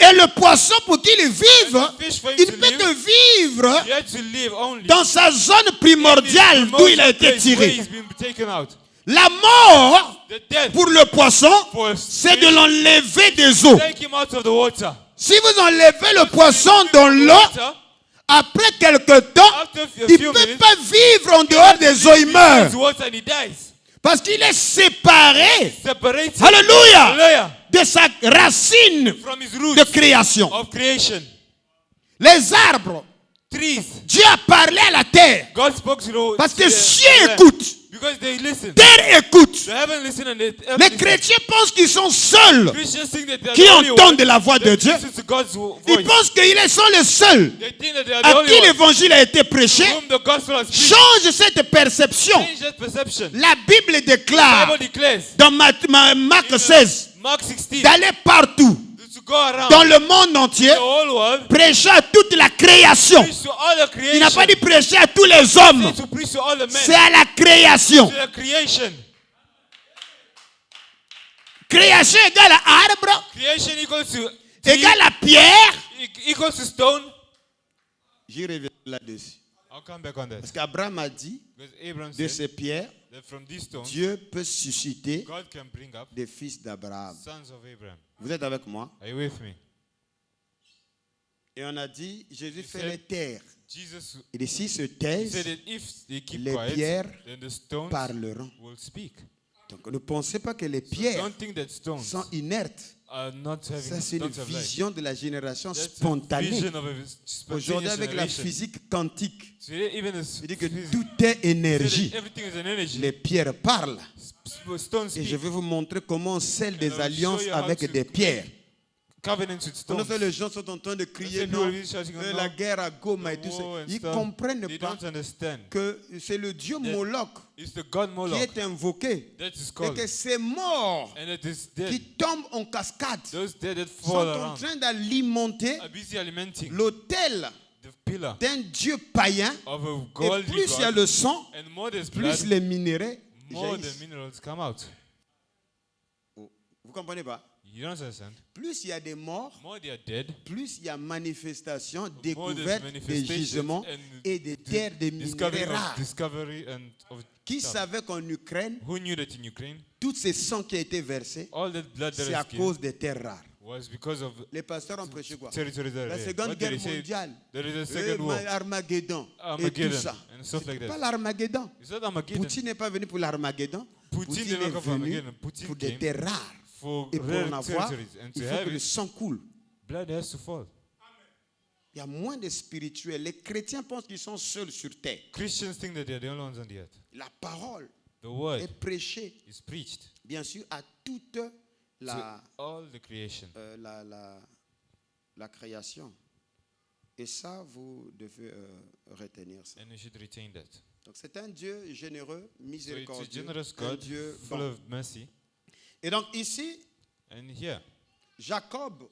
Et le poisson, pour qu'il vive, And the fish for him il to peut live, vivre He had to live only dans sa zone primordiale d'où il a été where tiré. he's been taken out. La mort The death pour le poisson, for a c'est fish, de l'enlever des eaux. take him out of the water. Si vous enlevez le poisson dans l'eau, Water, après quelque temps, after a il few ne peut minutes, pas vivre en dehors des eaux, il meurt. he water and he dies. Parce qu'il est séparé, Separated. alléluia, Hallelujah. de sa racine From his de roots création. of creation. Les arbres, Trees. Dieu a parlé à la terre. God spoke to the Parce que to the cieux land écoutent, because they listen. terre écoute. The heaven listen and the earth Les listen. chrétiens pensent qu'ils sont seuls Christians think that they are qui the only entendent ones la voix de that Dieu. listen to God's Ils voice. pensent qu'ils sont les seuls They think that they are the à only qui ones l'évangile a été prêché. to whom the gospel has preached. Change cette perception. Change that perception. La Bible The déclare Bible declares dans Marc 16 Mark 16 d'aller partout to go around dans le monde entier, the whole world, prêcher à toute la création. preach to all the Il n'a creation. pas dit prêcher à tous les hommes, Say to preach to all the men. c'est à la création. To the creation. Création égale à arbre, Creation equals to tree, égale à pierre. equals to stone. J'y reviens là-dessus. I'll come back on that. Parce qu'Abraham a dit, Because Abraham de said ces pierres, that from these stones, Dieu peut susciter God can bring up des fils d'Abraham. sons of Abraham. Vous êtes avec moi? Are you with me? Et on a dit, Jésus fait said- les terres. Jesus Et s'ils se he taisent, said that if they keep les quiet, pierres then the stones parleront. will speak. Donc ne pensez pas que les So pierres don't think that stones sont inertes. are not having, Ça, c'est une don't have life. vision de la génération That's a spontanée. vision of a spontaneous Aujourd'hui, avec la generation. physique quantique, Today, even as il dit que physics, tout est say that énergie. everything is an energy. Les pierres parlent. Stones Et je speak. vais vous montrer comment on scelle And des I will alliances show you how avec to des pierres. Covenants with Pendant stones. que les gens sont en train de crier Instead, non, people will be shouting, la "No, guerre à Goma et the tout ça. war and Ils ne stuff." comprennent They pas don't understand. que c'est le dieu Moloch It's the god qui Moloch est invoqué. that is Et called. que ces morts And it is qui dead. tombent en cascade Those dead that sont fall en around train d'alimenter are busy alimenting l'autel the pillar d'un dieu païen. of a Et godly plus il y a god. le sang, And more there's plus blood, les minéraux more the jaillissent. minerals come out. Vous comprenez pas? You don't understand? Plus il y a des morts, More they are dead. plus il y a manifestation, More there's découverte des manifestations gisements and et des terres, des discovery minéraux of rares. discovery and of Qui stuff. savait qu'en Ukraine, Who knew that in Ukraine, tout ce sang qui a été versé, all that blood that c'est à is given cause des terres rares. was because of Les pasteurs ont prêché quoi? territories that are La there. seconde What did guerre they say? mondiale, There is a second war. Armageddon et tout Armageddon ça. and stuff like Pas that. l'Armageddon. It's not Armageddon. Poutine n'est pas venu pour l'Armageddon. Poutine Poutine did not est come for venu Armageddon. Poutine pour des came terres rares. for Et pour en rare avoir, territories. And il to faut que have le it, sang coule. blood has to fall. Il y a moins de spirituels. Les chrétiens pensent qu'ils sont seuls sur terre. Christians think that they are the only ones on the earth. La parole The word est prêchée, is preached bien sûr, à toute to la, all the creation. la création. Et ça, vous devez retenir ça. And we should retain that. Donc c'est un Dieu généreux, So it's a miséricordieux, generous un God, Dieu full bon. of mercy. Et donc ici, And here, Jacob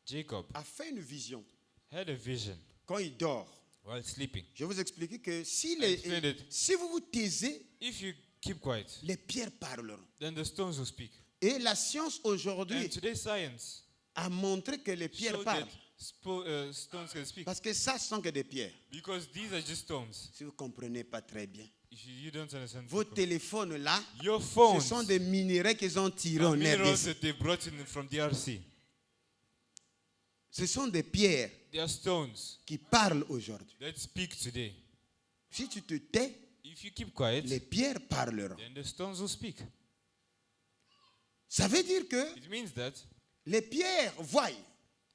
Jacob a fait une vision had a vision quand il dort. while sleeping. Je vais vous expliquer que si, explained it. si vous vous taisez, If you keep quiet, les pierres parleront. then the stones will speak. Et la science aujourd'hui And today's science a montré que les pierres showed that parlent. stones can speak. Parce que ça sont que des pierres. Because these are just stones. Si vous ne comprenez pas très bien. If you don't understand, Vos people. téléphones là, Your ce phones sont des minéraux qu'ils ont tirés are en minerals RDC. that they brought in from DRC. Ce sont des pierres They are stones qui parlent aujourd'hui. that speak today. Si tu te tais, If you keep quiet, les pierres parleront. then the stones will speak. Ça veut dire que It means that les pierres voient.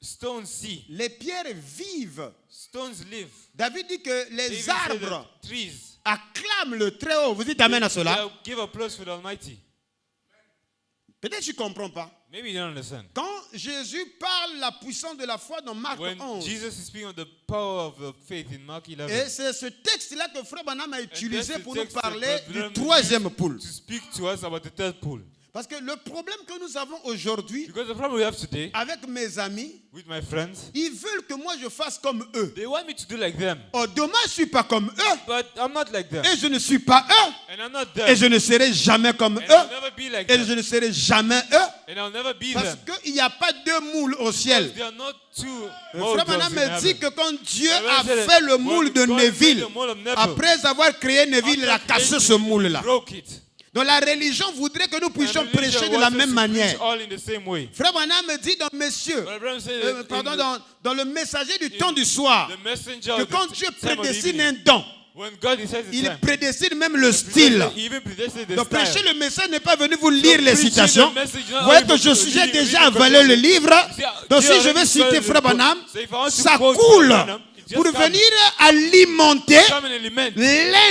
Stones see. Les pierres vivent. Stones live. David dit que les David said arbres that trees. acclament le Très-Haut. Vous dites amen à cela? They'll give applause for the Almighty. Peut-être tu ne comprends pas. Maybe you don't understand. Quand Jésus parle la puissance de la foi dans Marc When 11, Jesus is speaking of the power of the faith in Mark 11, et c'est ce texte-là que Frère Branham a utilisé that's the pour nous text that parler Brother du Branham troisième used poule. to speak to us about the third pool. Parce que le problème que nous avons aujourd'hui Because the problem we have today avec mes amis, with my friends, ils veulent que moi je fasse comme eux. they want me to do like them, Oh, demain je ne suis pas comme eux. but I'm not like them. Et je ne suis pas eux. And I'm not Et them. je ne serai jamais comme And I'll eux. never be like Et them. je ne serai jamais eux. And I'll never be Parce them. qu'il n'y a pas deux moules au ciel. There are not two Frère Branham molds in me dit heaven. que quand Dieu Frère a Branham fait said le that moule when de God made Neville, the mold of Neville, après avoir créé Neville, il a after cassé creating ce it, moule-là. he broke it. Donc la religion voudrait que nous puissions And religion prêcher de la wants us même to manière. preach all in the same way. Frère Branham me dit dans Messieurs, Brother Branham said that pardon, in dans le messager du temps du soir, the messenger que of the quand Dieu time of the prédestine evening, un don, when God decides the il time, prédestine même le style. he even predestined the Donc style. prêcher le message n'est pas venu vous lire les preaching citations. the message, not Vous voyez only que for j'ai reading déjà the avalé le quotation. livre. Donc Dieu si je already vais citer started Frère the book. Branham, So if I want to ça quote coule Branham, it just pour comes. venir alimenter Come and element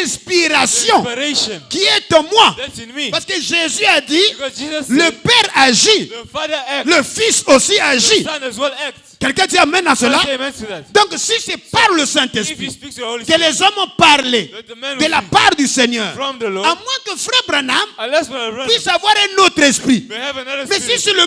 l'inspiration inspiration qui est en moi. that's in me. Parce que Jésus a dit, Because Jesus le said, Père agit, the Father acts, le Fils aussi the agit. Son as well acts. Quelqu'un dit amen à cela? Say amen to that. Donc si c'est par le If he Saint-Esprit speaks to the Holy que Spirit, les hommes ont parlé let the man de la receive part du Seigneur, from the à Lord, moins que Frère Branham unless Brother Branham puisse avoir un autre esprit. may have another Mais si spirit. c'est le même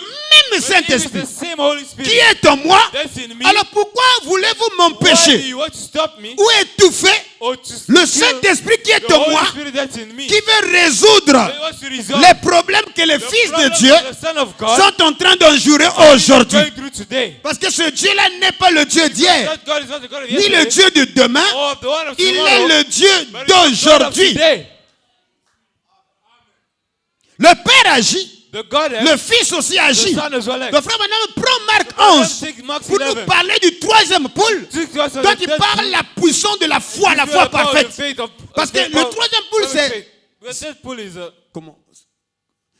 But if it's Saint-Esprit the same Holy qui Spirit est en moi, that's in me, alors pourquoi voulez-vous why do m'empêcher you want to stop me ou étouffer or to le kill Saint-Esprit qui est the en Holy moi, Spirit that's in me? qui veut résoudre He wants to resolve les problèmes que les the fils de problem Dieu that the Son of God sont en train d'enjurer is aujourd'hui? going through today. Parce que ce Dieu-là n'est pas le Dieu d'hier, That God is not the God of ni le yesterday, Dieu de demain, or of the one of il tomorrow, est le Dieu but it's the God of d'aujourd'hui. today. Le Père agit, The God le acts, Fils aussi the agit. Son as well acts. Le frère Branham prend Marc Brother 11 take Mark pour 11. nous parler du troisième poule, Speak to us on dont the il third parle pool. la puissance de la foi, la Speak foi to us about the parfaite. faith of- Parce que faith le of- troisième poule, of c'est faith. The third pool is comment?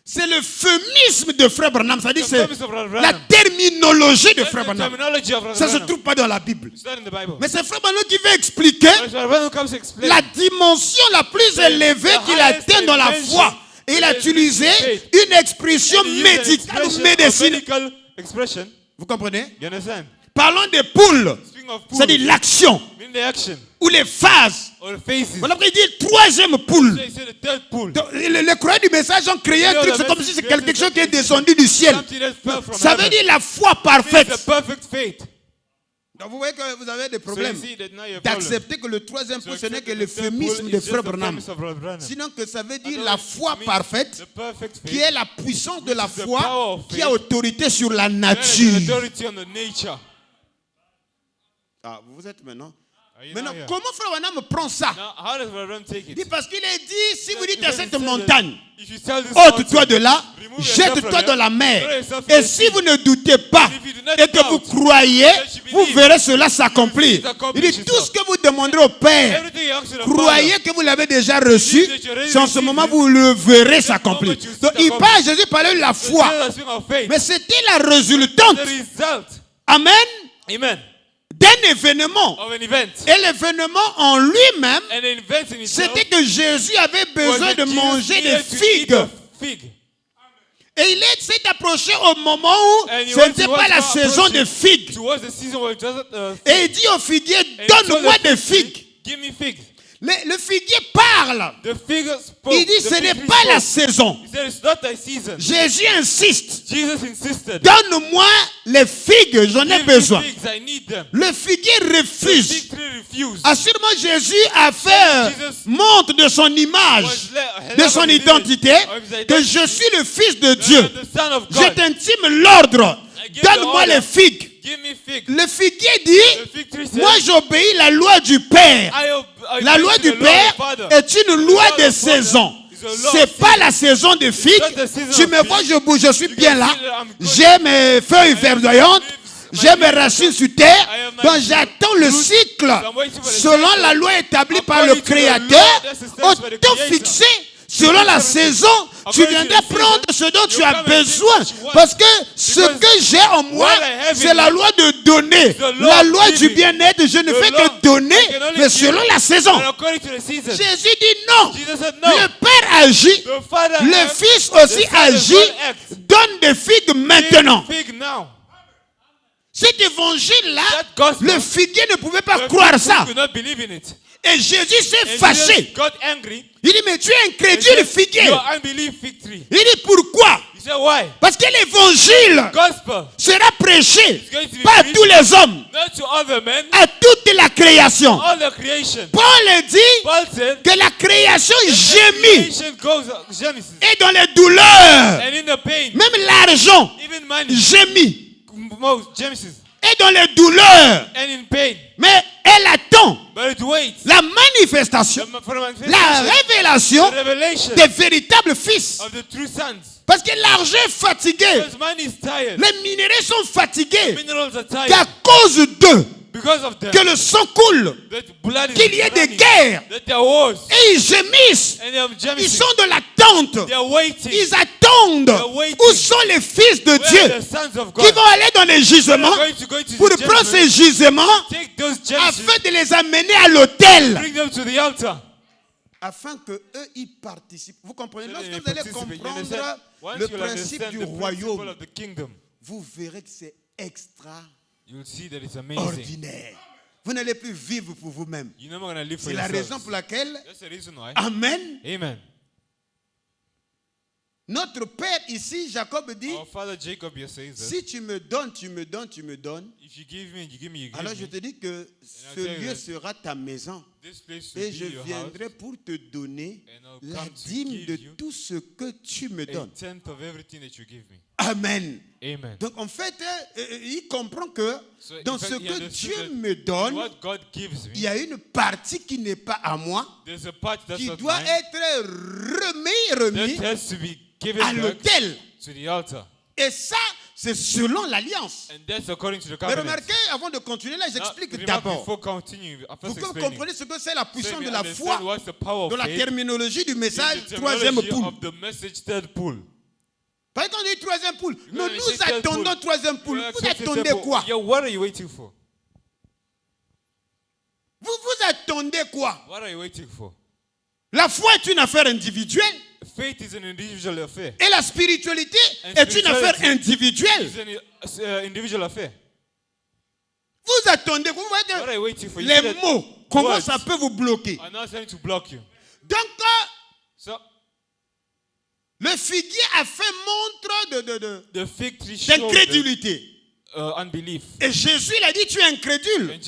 C'est le euphémisme de Frère Branham, c'est-à-dire The c'est euphemism of Brother la Branham. terminologie de That's Frère the Branham. terminology of Brother Ça ne se Branham. trouve pas dans la Bible. It's not in the Bible. Mais c'est Frère Branham qui veut expliquer But Brother Branham comes to explain la dimension la plus élevée qu'il highest atteint dans la dimension foi. Et il a is utilisé faith. une expression And he used an médicale ou expression, a médecine. medical expression. Vous comprenez? You understand? Parlons des poules, Speaking of pool, c'est-à-dire l'action mean the action ou les phases. or the phases. Voilà pourquoi il dit troisième poule. So he said the third pool. Donc, les croyants du message ont créé un You know, truc, the c'est comme si message c'est quelque created chose qui est descendu du ciel. Something that fell from Ça veut heaven. dire la foi It's parfaite. the perfect faith. Donc vous voyez que vous avez des So you problèmes see that now you have a problem. d'accepter que le troisième So poule, ce n'est accept que that the third pool l'euphémisme is de just Frère the Branham. promise of Brother Branham. Sinon que ça veut dire Otherwise, la it foi means parfaite, the perfect faith, qui est la puissance de la which is the foi, power of qui a faith, autorité sur la that has nature. authority on the nature. Ah, vous êtes maintenant. Are you Maintenant, now here? comment Frère Branham prend ça? Now, how does Brother Branham take Il dit it? parce qu'il est dit, si vous dites à Because he cette said that montagne, if you tell this ôte-toi mountain, de là, remove yourself jette-toi from dans here, la mer. throw yourself Et in the si sea. vous ne doutez pas And if you do not et que vous doubt, croyez, that you vous believe, verrez cela s'accomplir. you will see it Il accomplish dit tout ce itself. que vous demanderez au Père, Everything you ask the croyez Father, que vous l'avez déjà reçu, that you already c'est en ce received moment it. vous le verrez s'accomplir. moment you see Donc it il accomplir. parle, Jésus parlait de la so foi, Jesus speaking of faith. mais c'était la résultante, The result, amen, amen, d'un événement. of an event. Et l'événement en lui-même, And the event in itself c'était que Jésus avait besoin was de that Jesus manger des needed to eat figues. of fig. Et il s'est approché au moment où And he ce went n'était towards pas la now saison approaching de figues. Towards the season where it doesn't, Et il dit au figuier, and he told donne-moi the des fig figues. tree, give me figs. Le figuier parle. The fig spoke. Il dit, The ce fig n'est tree pas la spoke. saison. He said, it's not thy season. Jésus insiste. Jesus insisted. Donne-moi les figues, j'en ai Give besoin. me figs, I need them. Le figuier The refuse. fig tree refused. Assurément, Jésus a fait Jesus montre de son image, de son identité, que je suis le Fils de Dieu. The Son of Je God. t'intime l'ordre. give Donne-moi the les order. figues. Give me figs. Le figuier The dit, fig tree said, moi j'obéis la loi du Père. I La obey loi to du the law of Père the Father. est une loi The law des of the Father saisons. is a law C'est of pas seasons. la saison de figues. not the season Tu of me figs. vois, je bouge, je suis You bien can là. see that I'm good. J'ai mes feuilles verdoyantes. leaves, J'ai my mes leaves, racines sur terre. I have my Donc j'attends le roots. cycle I'm waiting for the selon cycle. la loi établie par le According to the law Créateur, that's established by the autant Creator. fixé selon la saison, tu viendras prendre ce dont tu as besoin. Parce que ce que j'ai en moi, c'est la loi de donner. La loi du bien-être, je ne fais que donner, mais selon la saison. Jésus dit non. Le Père agit, le Fils aussi agit, donne des figues maintenant. Cet évangile-là, le figuier ne pouvait pas croire ça. Et Jésus s'est fâché. Il dit, mais tu es incrédule figuier. Il dit, pourquoi? Parce que l'évangile sera prêché par tous les hommes, à toute la création. Paul dit que la création gémit et dans les douleurs, même l'argent gémit et dans les douleurs, mais elle attend la manifestation, la révélation des véritables fils. Parce que l'argent est fatigué, les minéraux sont fatigués, qu'à cause d'eux, que le sang coule, qu'il y ait des guerres, et ils gémissent, ils sont dans l'attente, ils attendent où sont les fils de Dieu qui vont aller dans les gisements pour prendre ces gisements afin de les amener à l'autel, afin qu'eux y participent. Vous comprenez? Lorsque vous allez comprendre le principe du royaume, vous verrez que c'est extraordinaire. Vous n'allez plus vivre pour vous-même. C'est la raison pour laquelle, Amen. Notre père ici, Jacob dit, si tu me donnes, tu me donnes, tu me donnes, alors je te dis que ce lieu sera ta maison. Et je viendrai pour te donner la dîme de tout ce que tu me donnes. Amen. Donc en fait, il comprend que dans ce que Dieu me donne, il y a une partie qui n'est pas à moi, qui doit être remis à l'autel. Et ça, c'est selon l'alliance. Mais remarquez, avant de continuer, là, j'explique d'abord. Vous comprenez ce que c'est la puissance de la foi dans la terminologie du message troisième poule. Par exemple, on dit troisième poule. Nous attendons troisième poule. Vous attendez quoi? Vous attendez quoi? La foi est une affaire individuelle. Faith is an individual affair. Et la spiritualité est une affaire individuelle. Vous attendez, vous voyez les mots, comment ça peut vous bloquer? Donc, le figuier a fait montre d'incrédulité. Et Jésus il a dit, tu es incrédule.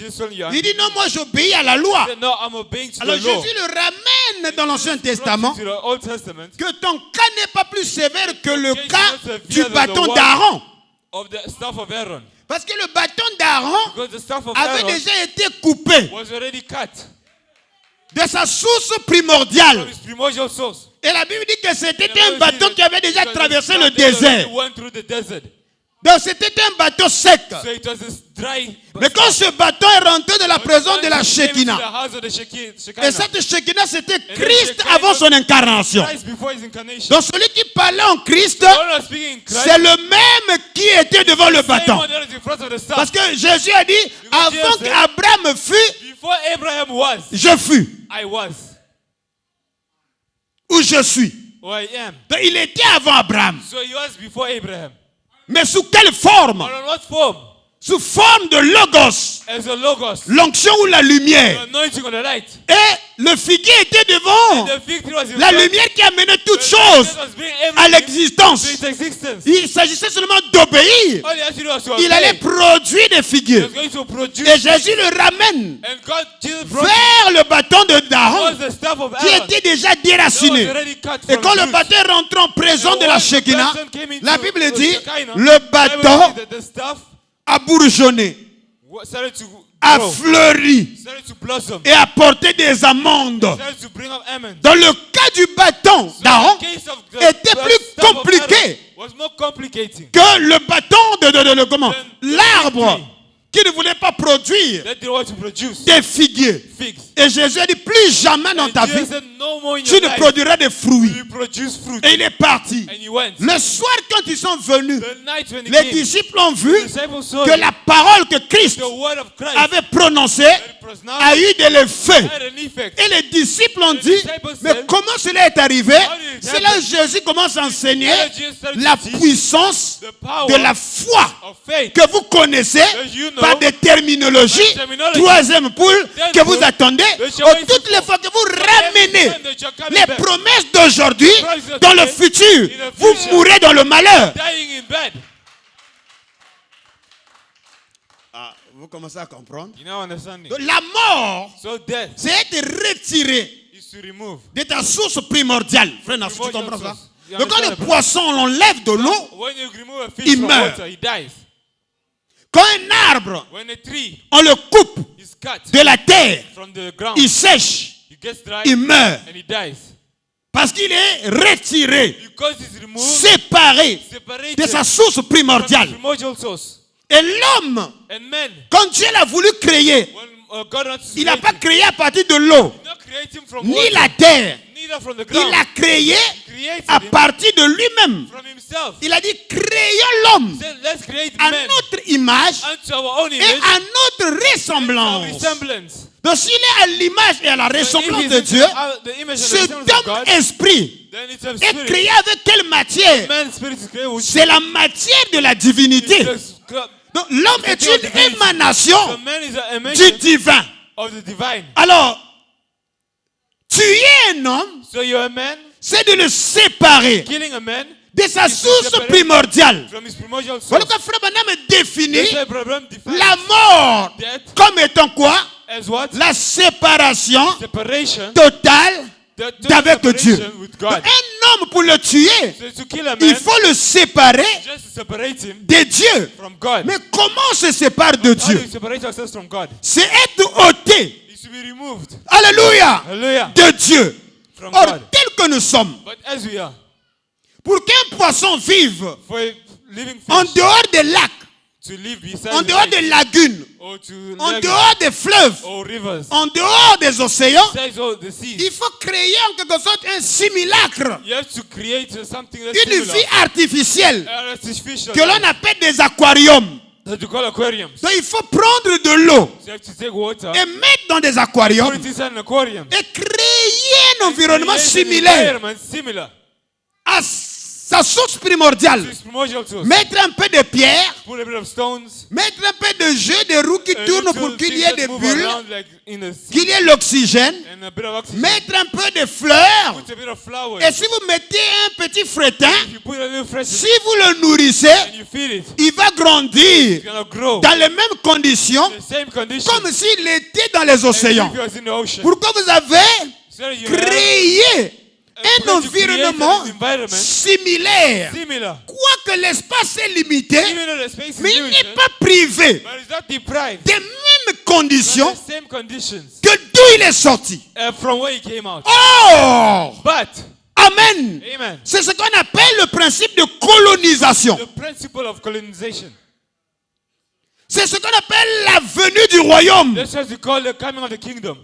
Il dit, non, moi j'obéis à la loi. Alors Jésus le ramène dans l'Ancien Testament, que ton cas n'est pas plus sévère que le cas du bâton d'Aaron. Parce que le bâton d'Aaron avait déjà été coupé de sa source primordiale. Et la Bible dit que c'était un bâton qui avait déjà traversé le désert. Donc c'était un bateau sec. Mais quand ce bateau est rentré dans la présence de la Shekinah, et cette Shekinah c'était Christ avant son incarnation. Donc celui qui parlait en Christ, c'est le même qui était devant le bâton. Parce que Jésus a dit, avant qu'Abraham fût, je fus. Où je suis. Donc il était avant Abraham. Mais sous quelle forme? Sous forme de logos. L'onction ou la lumière. Et le figuier était devant la lumière qui amenait toutes choses à l'existence. Il s'agissait seulement d'obéir. Il allait produire des figuiers. Et Jésus le ramène vers le bâton de d'Aaron qui était déjà déraciné. Et quand le bâton est rentré en présence de la Shekinah, la Bible dit, le bâton a bourgeonné, a fleuri et a porté des amandes. Dans le cas du bâton d'Aaron, était plus compliqué que le bâton de l'arbre qui ne voulaient pas produire that didn't want to produce des figuiers. figs. Et Jésus a dit, plus jamais dans And ta Jesus vie, said, no more in tu your ne life produiras de fruits. will you produce fruit. Et il est parti. And he went. Le soir, quand ils sont venus, The night when he les came, disciples ont vu the disciples saw que la parole que Christ the word of Christ avait prononcée that it pronounced a eu de l'effet. had an effect. Et les disciples ont The dit, disciples mais said, comment cela est arrivé? how did it C'est là happen? où Jésus commence à enseigner There Jesus started la to teach puissance the power de la foi of faith que vous connaissez that you know par des terminologies. by terminology. Troisième poule Then que vous poule, attendez. the shall Toutes les fois que vous every ramenez time that you're coming les back, promesses d'aujourd'hui promises of dans le today, futur, in the vous future, mourrez dans le malheur. dying in bed. Vous commencez à comprendre. You know, understanding? Donc, la mort, So death c'est être retiré is to remove. de ta source primordiale. Frère Nassou, tu Primordial comprends ça? source. You Donc quand understand le poisson, on l'enlève de l'eau, When you remove a fish il from meurt. water, he dies. quand un arbre, When a tree on le coupe is cut de la terre, from the ground, il sèche, he gets dry il meurt. and he dies. Parce qu'il est retiré, Because it's removed, séparé separated de sa source from the primordiale. primordial source. Et l'homme, And man, quand Dieu l'a voulu créer, when God wants to il n'a create pas him, créé à partir de l'eau, he did not create him from ni water, la terre. neither from the Il ground. l'a créé He created à him partir de lui-même. from himself. Il a dit, créons l'homme He said, let's create à man notre image unto our own et image, à notre our ressemblance. resemblance. Donc s'il est à l'image et à la So if ressemblance he's de into Dieu, the image and the cet resemblance of homme God, esprit then it's a est spirit. créé avec quelle matière? Man's spirit is created with C'est la matière de la divinité. Donc l'homme est une émanation So man is an du emanation divin. of the divine. Alors, tu es un homme, So you're a man, c'est de le séparer killing a man de sa is to source separate primordiale. from his primordial Voilà source. pourquoi Frère Branham définit This problem defines la mort death comme étant quoi? as what? La séparation Separation. totale The d'avec Dieu. separation with Donc, God. un homme, pour le tuer, So to kill a il man, faut le séparer just to separate him de Dieu. from God. Mais comment on se sépare de How do Dieu? you separate ourselves from God? C'est être ôté, It should be removed. alléluia, Hallelujah. de Dieu. From Or, God. tel que nous sommes, But as we are, pour qu'un poisson vive for a living en fish dehors des lacs, to live beside en the dehors lake, des lagunes, or to en lake dehors des fleuves, or rivers, en dehors des océans, besides all the seas, il faut créer en quelque sorte un simulacre, you have to create something that's une similar. vie artificielle Artificial que l'on appelle des aquariums. that you call aquariums. Donc il faut prendre de l'eau So you have to take water, et mettre dans des put aquariums it inside an aquarium, et créer un environnement create an similaire environment similar à sa source primordiale. to its primordial source. Mettre un peu de pierre, Put a bit of stones, mettre un peu de jeu, des roues qui tournent pour qu'il y ait des move bulles, around like in the sea, qu'il y ait l'oxygène, and a bit of oxygen. mettre un peu de fleurs. Put a bit of flowers. Et si vous mettez un petit fretin, If you put a little fresh si vous le nourrissez, and you feed it, il va grandir it's gonna grow. dans les mêmes conditions The same condition comme s'il était dans les as océans. if it was in the ocean. Pourquoi vous avez So you have créé un because you created environnement an environment similaire? similar. Quoique l'espace est limité, Even though the space mais is il n'est limited, pas privé but it's not deprived. des mêmes But conditions the same conditions que d'où il est sorti. from where he came out. Or, But, amen, amen, c'est ce qu'on appelle le principe de colonisation. the principle of colonization. C'est ce qu'on appelle la venue du royaume. That's what we call the coming of the kingdom.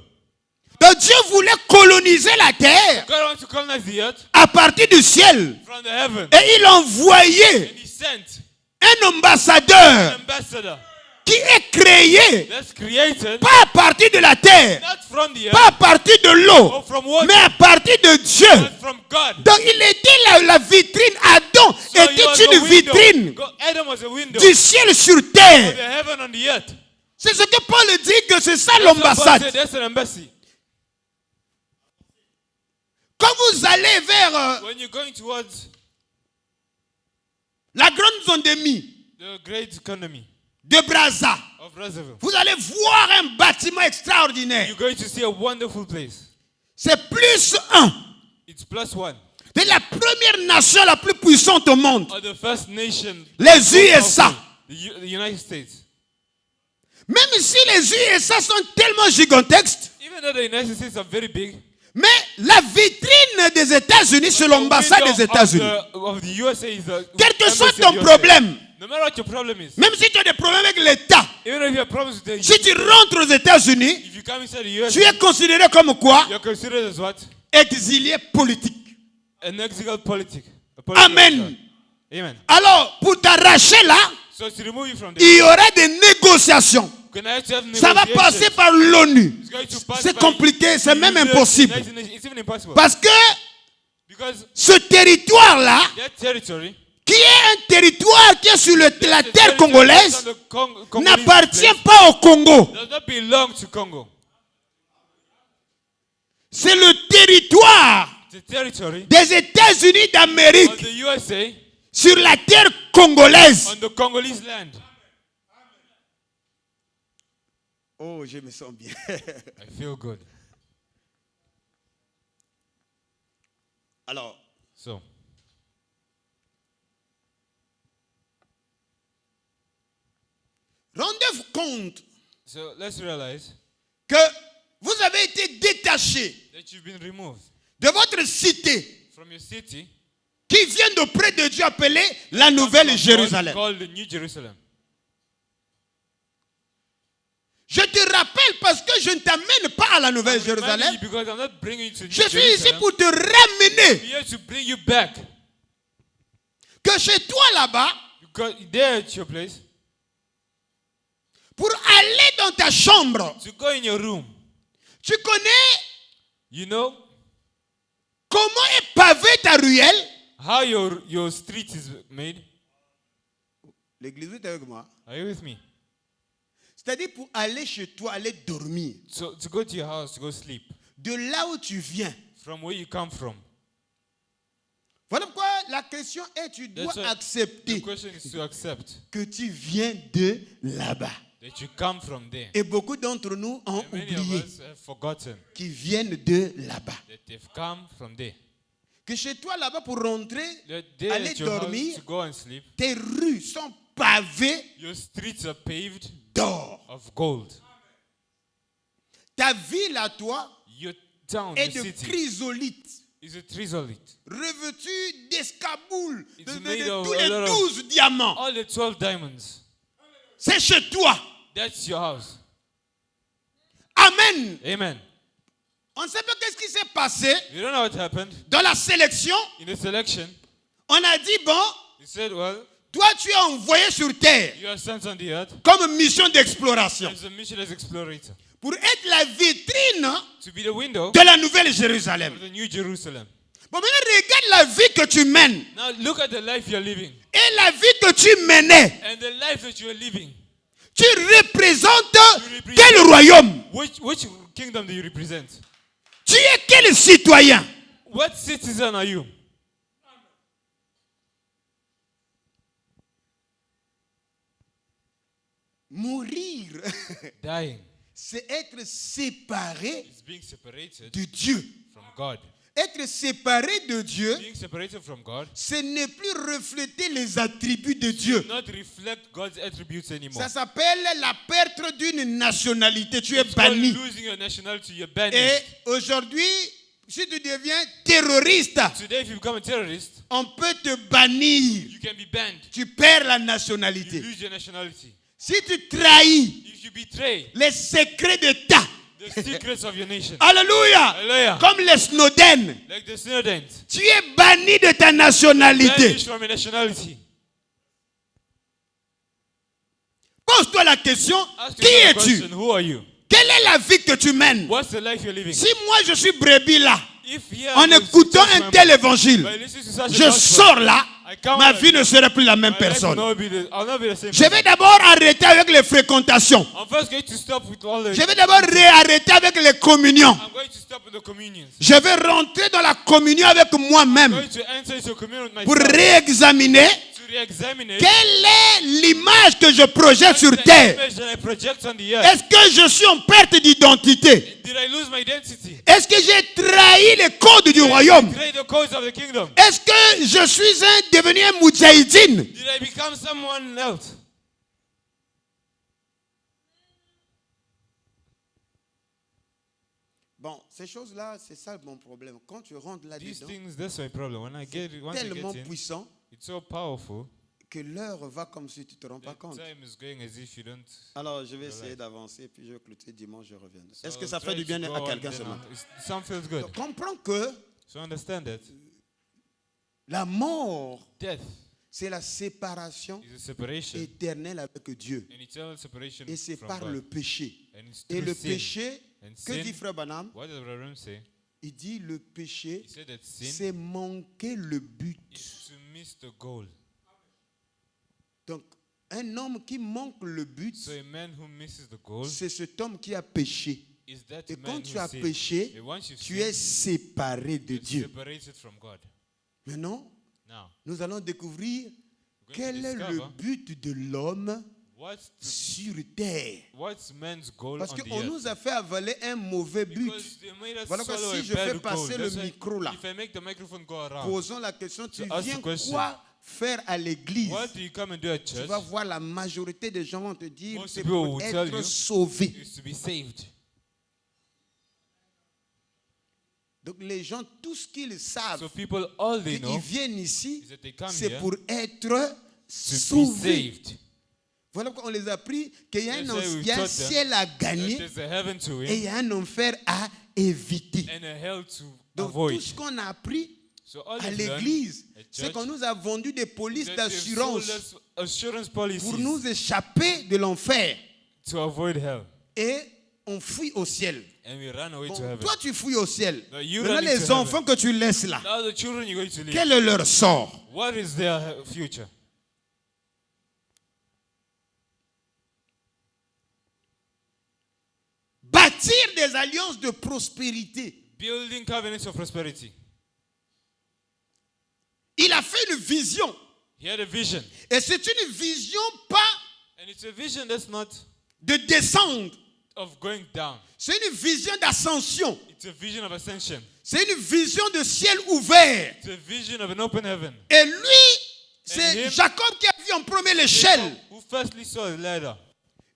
Donc Dieu voulait coloniser la terre God wants to colonize the earth à partir du ciel. from the heaven. Et il envoyait And he sent un an ambassadeur ambassador qui est créé that's created pas à partir de la terre, not from the pas earth, à partir de l'eau, or from water, mais à partir de Dieu. but from God. Donc il était la vitrine. Adam So he was était a une window. vitrine Adam was a window du ciel sur of terre. the heaven on the earth. C'est ce que Paul dit que c'est ça That's what Paul l'ambassade. said, that's an embassy. Quand vous allez vers When you're going towards la grande zone de Mi, the great economy de Brazza, of Brazzaville, vous allez voir un bâtiment extraordinaire. you're going to see a wonderful place. C'est plus un. It's +1. C'est la première nation la plus puissante au monde. Or the first nation, Les USA. the United States. Même si les USA sont tellement gigantesques, Even though the United States are very big, mais la vitrine des États-Unis, c'est l'ambassade des États-Unis. Quel que soit ton problème, même si tu as des problèmes avec l'État, si tu rentres aux États-Unis, tu es considéré comme quoi? Exilé politique. Amen. Alors, pour t'arracher là, il y aura des négociations. Ça va passer par l'ONU. C'est compliqué, c'est même impossible. Parce que ce territoire-là, qui est un territoire qui est sur la terre congolaise, n'appartient pas au Congo. C'est le territoire des États-Unis d'Amérique sur la terre congolaise. Oh, je me sens bien. I feel good. Alors, rendez-vous compte que vous avez été détaché de votre cité qui vient d'auprès de Dieu appelée la Nouvelle Jérusalem. Je te rappelle parce que je ne t'amène pas à la Nouvelle Jérusalem. Je suis ici pour te ramener. Que chez toi là-bas, pour aller dans ta chambre, tu connais comment est pavé ta ruelle? How your street is made? L'église est avec moi. Are you with me? C'est-à-dire pour aller chez toi, aller dormir. So to go to your house, to go sleep. De là où tu viens. From where you come from. Voilà pourquoi la question est, tu dois accepter que tu viens de là-bas. That you come from there. Et beaucoup d'entre nous ont oublié qu'ils viennent de là-bas. That they've come from there. Que chez toi là-bas pour rentrer, aller dormir, to go and sleep, tes rues sont pavées your streets are paved d'or. Of gold. Ta ville à toi your town, est de chrysolite. Is a chrysolite. Revêtu d'escaboules, de tous les 12 diamants. All the 12 diamonds. C'est chez toi. That's your house. Amen. Amen. On ne sait pas qu'est-ce qui s'est passé. You don't know what happened. Dans la sélection. In the selection. On a dit bon. He said, well, toi tu es envoyé sur terre. You are sent on the earth. Comme mission d'exploration. As a mission as explorator. Pour être la vitrine to be the window de la Nouvelle Jérusalem. The New Jerusalem. Bon, maintenant regarde la vie que tu mènes. Now look at the life you are living. Et la vie que tu menais. And the life that you are living. Tu représentes quel royaume? Which kingdom do you represent? Tu es quel citoyen? What citizen are you? Mourir. Dying. C'est être séparé de Dieu. From God. Être séparé de Dieu, ce n'est plus refléter les attributs de Dieu. Ça s'appelle la perte d'une nationalité. Tu es banni. Et aujourd'hui, si tu deviens terroriste, on peut te bannir. Tu perds la nationalité. Si tu trahis les secrets d'État, the secrets of your nation. Alléluia. Hallelujah. Comme les Snowden. Like the Snowden. Tu es banni de ta nationalité. Banished from your nationality. Pose-toi la question, qui es-tu? Who are you? Quelle est la vie que tu mènes? What's the life you're living? Si moi je suis brebis là, en écoutant un tel évangile, je sors là, ma vie ne serait plus la même personne. Je vais d'abord arrêter avec les fréquentations. Je vais d'abord arrêter avec les communions. Je vais rentrer dans la communion avec moi-même pour réexaminer quelle est l'image que je projette sur terre. Est-ce que je suis en perte d'identité? Est-ce que j'ai trahi les codes du royaume? Est-ce que je suis devenu un moudjahidine? Bon, ces choses-là, c'est ça mon problème. Quand tu rentres là-dedans, c'est tellement puissant it's so powerful que l'heure va comme si tu ne te rends pas compte. time is going as if you don't. Alors, je vais essayer d'avancer, puis je vais clôturer dimanche, je reviens. Est-ce que ça fait du bien à quelqu'un ce matin? Some feels good. Donc, comprends que So understand that la mort, death c'est la séparation is a separation, éternelle avec Dieu. an eternal separation Et c'est from par God. le péché. And it's Et through le sin. péché, And que sin, dit Frère Branham? what does Brother Branham say? Il dit le péché, He said that sin c'est manquer le but. is to miss the goal. Donc, un homme qui manque le but, So a man who misses the goal c'est cet homme qui a péché. is that Et man quand who tu as sinned. péché, And once you've tu es sinned, séparé de you're Dieu. separated from God. Maintenant, Now, nous allons découvrir we're going quel to est le discover but de l'homme sur terre. what's man's goal Parce on the qu'on earth. nous a fait avaler un mauvais but. Because they made us Voilà que swallow si a je bad fais goal. passer le That's why micro là, if I make the microphone go around, posons la question, tu ask viens the question. quoi faire à l'église? what do you come and do at Tu church? vas voir la majorité des gens vont te dire Most c'est people pour will tell être you sauvé. Is to be saved. Donc les gens, tout ce qu'ils savent, So people, all they qu'ils know viennent ici, is that they come c'est here pour être to be sauvés. saved. Voilà pourquoi on les a appris qu'il y a That's un, why we've il y a un taught them ciel à That gagner there's a heaven to et il y win a un enfer à éviter. and a hell to Donc avoid. tout ce qu'on a appris So all à we've learned l'église, at c'est church qu'on nous a vendu des polices that they've d'assurance sold us assurance pour policies nous échapper de l'enfer. to avoid hell. Et on fuit au ciel. And we run away Bon, to heaven. toi, tu fuis au ciel. No, you Maintenant, run into les enfants que tu laisses là, Now the children you're going to leave, quel est leur sort? what is their future? Bâtir des alliances de prospérité. Building covenants of prosperity. Il a fait une vision. He had a vision. Et c'est une vision pas And it's a vision that's not de descendre. of going down. C'est une vision d'ascension. It's a vision of ascension. C'est une vision de ciel ouvert. It's a vision of an open heaven. Et lui, And c'est him- Jacob qui a vu en premier l'échelle. Who firstly saw the ladder.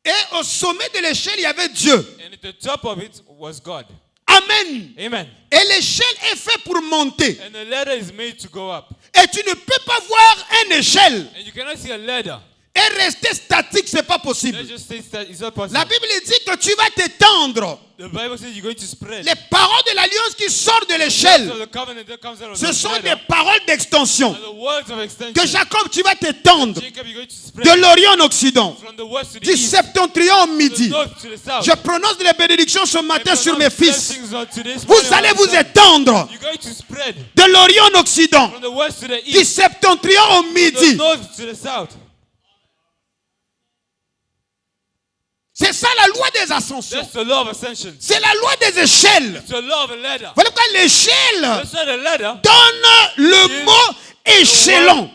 Et au sommet de l'échelle, il y avait Dieu. And at the top of it was God. Amen. Amen. Et l'échelle est faite pour monter. And the ladder is made to go up. Et tu ne peux pas voir une échelle And you cannot see a ladder. et rester statique, c'est pas possible. Let's just say that it's not possible. La Bible dit que tu vas t'étendre. The Bible says you're going to spread. Les paroles de l'alliance qui sortent de So l'échelle, the covenant that comes out of ce the sont ladder des paroles d'extension. are the words of extension. Que Jacob, tu vas t'étendre Jacob, you're going to de spread l'Orient en Occident, from the west to the du east, septentrion au from the midi. north to the south. Je prononce les bénédictions ce matin And sur mes pronounce fils. blessings unto this Vous morning allez on vous the sun. étendre You're going to spread de l'Orient en Occident, from the west to the du east, septentrion au from the midi. north to the south. C'est ça la loi des ascensions. That's the law of ascension. C'est la loi des échelles. It's the law of a ladder. Voilà pourquoi l'échelle That's why the ladder donne le mot échelon.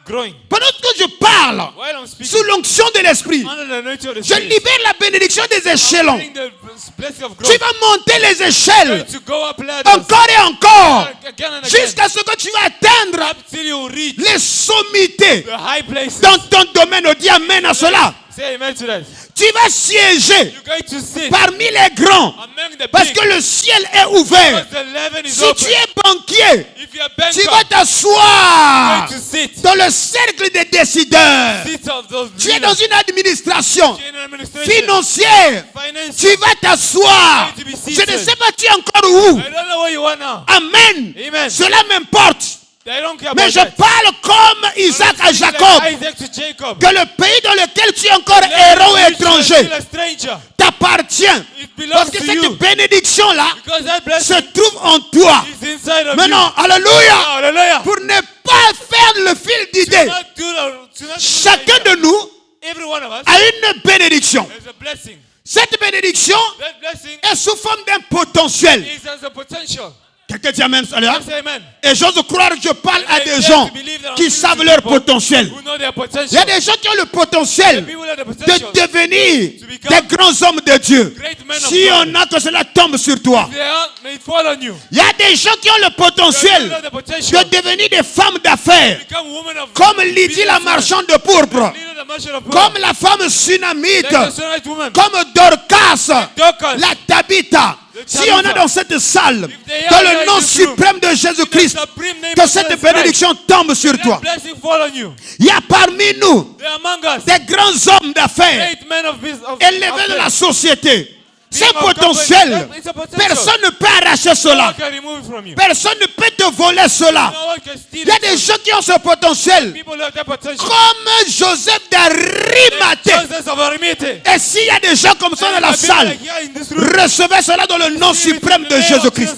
growing. Pendant que je parle, While I'm speaking, sous l'onction de l'esprit, under the nature of the je Spirit, libère la bénédiction des échelons. bring the blessing of Tu growth. vas monter les échelles To go up ladders encore et encore again and again jusqu'à ce que tu vas atteindre till you reach les sommités the high places. dans ton domaine. On dit amen à cela. Say amen to that. Tu vas siéger You're going to sit parmi les grands among the parce big que le ciel est ouvert. because the heaven is Si open. tu es banquier, If you're a tu banker, vas t'asseoir you're going to sit. dans le cercle des décideurs. Sit of those Tu es dans leaders. une administration You're in administration, financière. finance. Tu vas t'asseoir. Going to be Je seated. ne sais pas tu es encore où. I don't know where you are now. Amen. Amen. Cela m'importe. I don't care Mais about je that. parle comme Isaac à Jacob. Like Isaac to Jacob. Que le pays dans lequel tu es encore héros You are étranger still a stranger. t'appartient. It Parce belongs que to cette you. bénédiction-là Because that se blessing trouve en toi. is inside of Maintenant, you. alléluia. Hallelujah. Pour ne pas faire le fil Do d'idée, not do the- do not do chacun the- de nous Every one of us a une bénédiction. has a blessing. Cette bénédiction That blessing est sous forme d'un potentiel. is as a potential. Quelqu'un dit amen, alléluia. Say amen. Et j'ose croire que je parle à And I des dare gens to believe that I'm qui speaking savent to leur people potentiel. who know their Il y a potential. des gens qui ont le potentiel People have the de potential. devenir to become des grands hommes de Dieu. great men of Si God. on a que cela tombe sur toi. They are, may it fall on you. Il y a des gens qui ont le You potentiel have the potential. de devenir des femmes d'affaires. Become women of Comme Lydie la business. marchande de pourpre. Leader the merchant of Comme pearl. la femme sunamite. Like the Sunamite woman. Comme Dorcas. Dorcas. La Tabitha. Si on est dans cette salle, dans le nom suprême de Jésus-Christ, que cette bénédiction tombe sur toi. Il y a parmi nous des grands hommes d'affaires élevés de la société. C'est potentiel. Personne ne peut arracher cela. Personne ne peut te voler cela. Il y a des gens qui ont ce potentiel. Comme Joseph d'Arimathée. Et s'il y a des gens comme ça dans la salle, recevez cela dans le nom suprême de Jésus-Christ.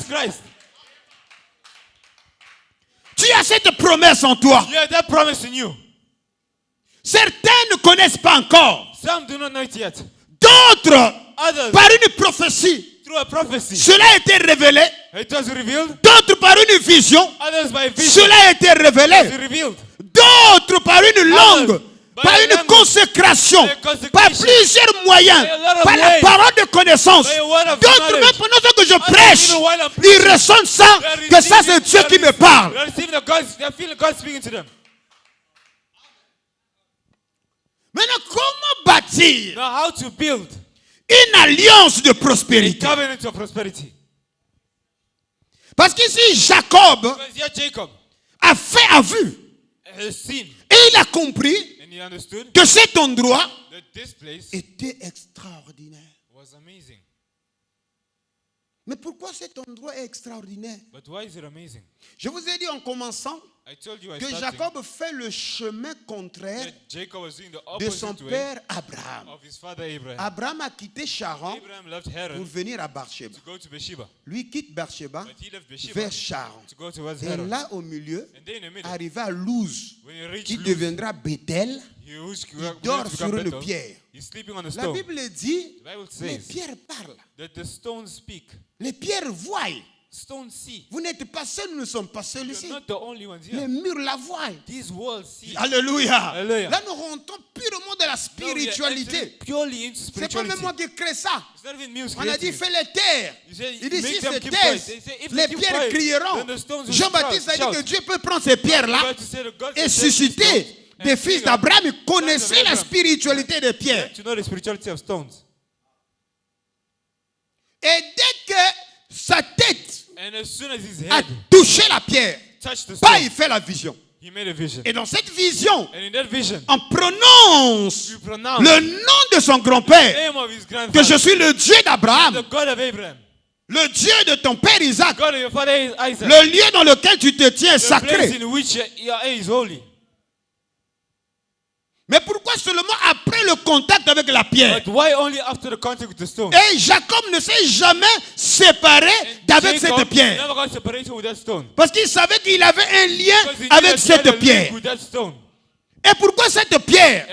Tu as cette promesse en toi. Certains ne connaissent pas encore. D'autres, par une prophétie, cela a été révélé. D'autres par une vision, cela a été révélé. D'autres par une langue, par une consécration, par plusieurs moyens, par la parole de connaissance. D'autres même pendant que je prêche, ils ressentent ça, que ça c'est Dieu qui me parle. Maintenant, comment bâtir une alliance de prospérité? Parce qu'ici, Jacob a vu et il a compris que cet endroit était extraordinaire. Mais pourquoi cet endroit est extraordinaire? Je vous ai dit en commençant que Jacob fait le chemin contraire de son père Abraham. Abraham a quitté Charan pour venir à Beersheba. Lui quitte Beersheba vers Charan. Et là au milieu, arrivé à Luz, qui deviendra Bethel, il dort sur une pierre. La Bible dit, les pierres parlent. Les pierres voient. Vous n'êtes pas seul, nous ne sommes pas seuls ici. Les murs la voient. Alléluia. Là, nous rentrons purement de la spiritualité. C'est pas même moi qui crée ça. On a dit, fais les terres. Il dit, si c'est terre, les pierres crieront. Jean-Baptiste a dit que Dieu peut prendre ces pierres-là et susciter des fils d'Abraham. Ils connaissaient la spiritualité des pierres. Et dès que sa tête a touché la pierre, il fait la vision. Et dans cette vision, on prononce le nom de son grand-père, que je suis le Dieu d'Abraham, le Dieu de ton père Isaac, le lieu dans lequel tu te tiens sacré. Mais pourquoi seulement après le contact avec la pierre? Et Jacob ne s'est jamais séparé d'avec cette pierre. Parce qu'il savait qu'il avait un lien avec cette pierre. Et pourquoi cette pierre?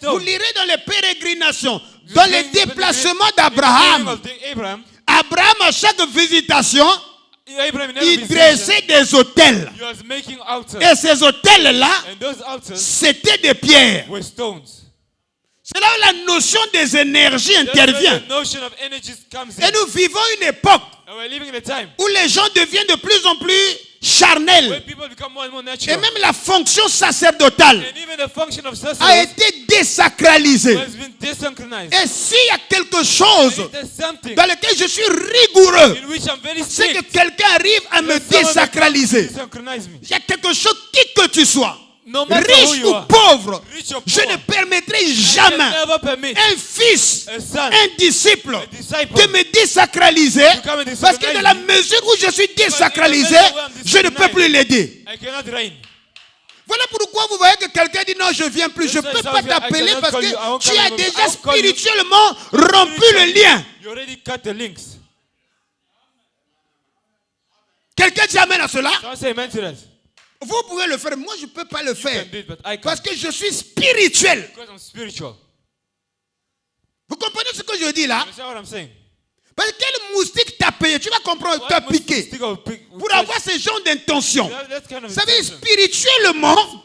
Vous lirez dans les pérégrinations, dans les déplacements d'Abraham. Abraham, à chaque visitation, il dressait des autels. Et ces autels-là, c'était des pierres. C'est là où la notion des énergies intervient. Et nous vivons une époque où les gens deviennent de plus en plus charnels. Et même la fonction sacerdotale a été désacralisée. Et s'il y a quelque chose dans lequel je suis rigoureux, c'est que quelqu'un arrive à me désacraliser. Il y a quelque chose, qui que tu sois, riche ou pauvre, je ne permettrai jamais un fils, un disciple de me désacraliser, parce que dans la mesure où je suis désacralisé, je ne peux plus l'aider. Voilà pourquoi vous voyez que quelqu'un dit non, je ne viens plus, je ne peux pas t'appeler parce que tu as déjà spirituellement rompu le lien. Quelqu'un dit amen à cela? Vous pouvez le faire, moi je ne peux pas le faire. Parce que je suis spirituel. Vous comprenez ce que je dis là? Parce que quel moustique t'a payé? Tu vas comprendre, t'a piqué. Pour avoir ce genre d'intention. Vous savez, spirituellement,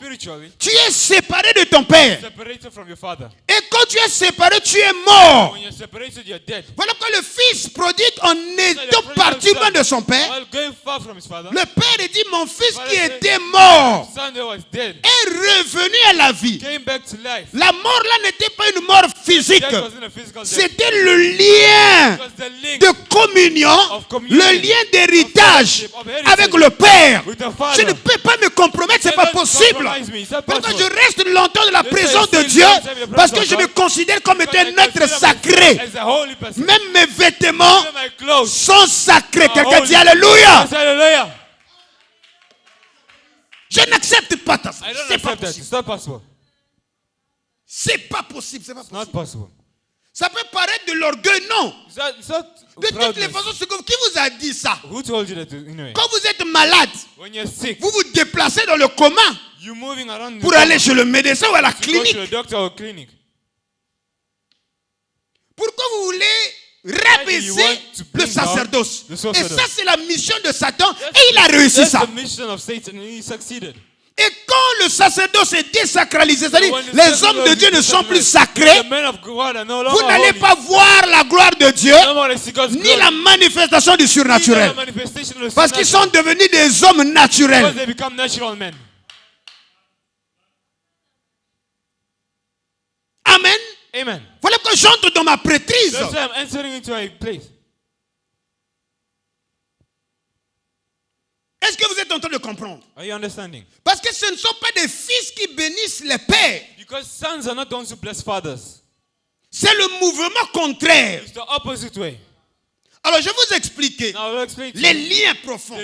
tu es séparé de ton père. Et quand tu es séparé, tu es mort. Voilà pourquoi le fils prodigue, en étant parti loin de son père, le père dit, mon fils qui était mort est revenu à la vie. La mort là n'était pas une mort physique. C'était le lien de communion, le lien d'héritage avec le Père. Je ne peux pas me compromettre, c'est pas possible. Pourquoi je reste longtemps dans la présence de Dieu? Parce que je me considère comme étant un être sacré. Même mes vêtements sont sacrés. Quelqu'un dit Alléluia. Je n'accepte pas ça. C'est pas possible. C'est pas possible. C'est pas possible. Ça peut paraître de l'orgueil, non. De toutes les façons, qui vous a dit ça? Quand vous êtes malade, vous vous déplacez dans le coma pour aller chez le médecin ou à la clinique. Pourquoi vous voulez rabaisser le sacerdoce? Et ça, c'est la mission de Satan. Et il a réussi ça. Et quand le sacerdoce est désacralisé, c'est-à-dire les hommes de Dieu ne sont plus sacrés, vous n'allez pas voir la gloire de Dieu, ni la manifestation du surnaturel. Parce qu'ils sont devenus des hommes naturels. Amen. Amen. Voilà que j'entre dans ma prêtrise. Est-ce que vous êtes en train de comprendre? Are you understanding? Parce que ce ne sont pas des fils qui bénissent les pères. Because sons are not those who bless fathers. C'est le mouvement contraire. It's the opposite way. Alors je vais vous expliquer les liens profonds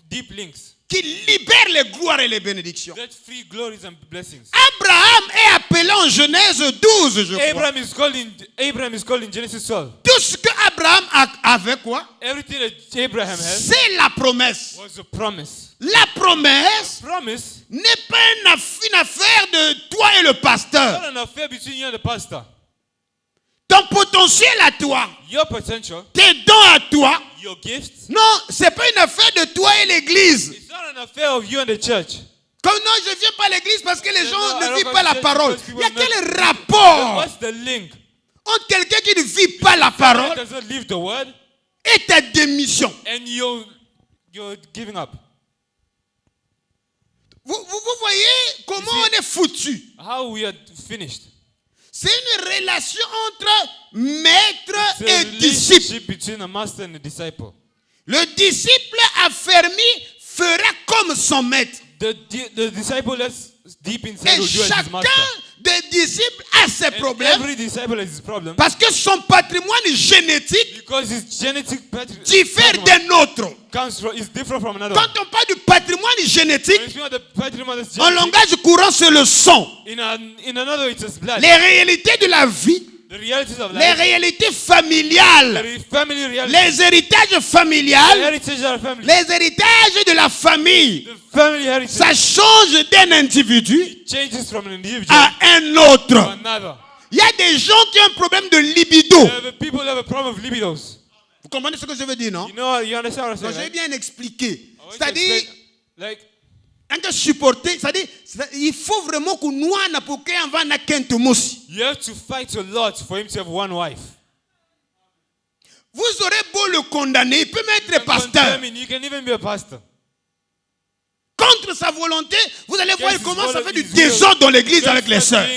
deep links qui libèrent les gloires et les bénédictions. that free glories and blessings. Abraham est appelé en Genèse 12, je crois. Abraham is called in Genesis 12. Tout ce que Abraham avait quoi? Everything that Abraham had C'est la promesse. was a promise. La promesse Promise n'est pas une affaire de toi et le pasteur. not an affair between you and the pastor. Ton potentiel à toi, Your potential, tes dons à toi, your gifts, non, c'est pas une affaire de toi et l'église. it's not an affair of you and the church. Comme non, je viens pas à l'église parce que les gens No, I ne don't vivent go pas to la church parole. because Il people y a not- quel rapport What's the link? entre quelqu'un qui ne vit pas la parole Does not live the word et ta démission? and you're giving up. Vous voyez comment on est foutu. How we are finished. C'est une relation entre maître It's a et disciple. relationship between a master and a disciple. Le disciple affermi fera comme son maître. The disciple that's deep inside Et will do as his chacun master. des disciples a ses And problèmes every disciple has his problem parce que son patrimoine génétique because his genetic diffère d'un autre. is different from another. Quand on parle du patrimoine génétique, When you speak of the patrimoine that's en genetic, langage courant, c'est le sang. in another it's his blood. Les réalités de la vie, The realities of les life, réalités familiales, the family realities, les héritages the familiales, heritage of the family, les héritages de la famille. the family heritage Ça change d'un individu changes from an individual à un to autre. another. Il y a des gens qui ont un problème de libido. People have a problem of libidos. Vous comprenez ce que je veux dire, non? You understand what I'm Donc, saying? je vais Right? bien expliquer. I want to C'est-à-dire, explain, like, quand supporter, c'est-à-dire, il faut vraiment que nous n'ayons pas qu'un vent à Kent Moussi. you have to fight a lot for him to have one wife. Vous aurez beau le condamner, il peut même être pasteur. You can even be a pastor. Contre sa volonté, vous allez voir, il Yes, commence à it's faire du will. désordre dans l'église avec les sœurs.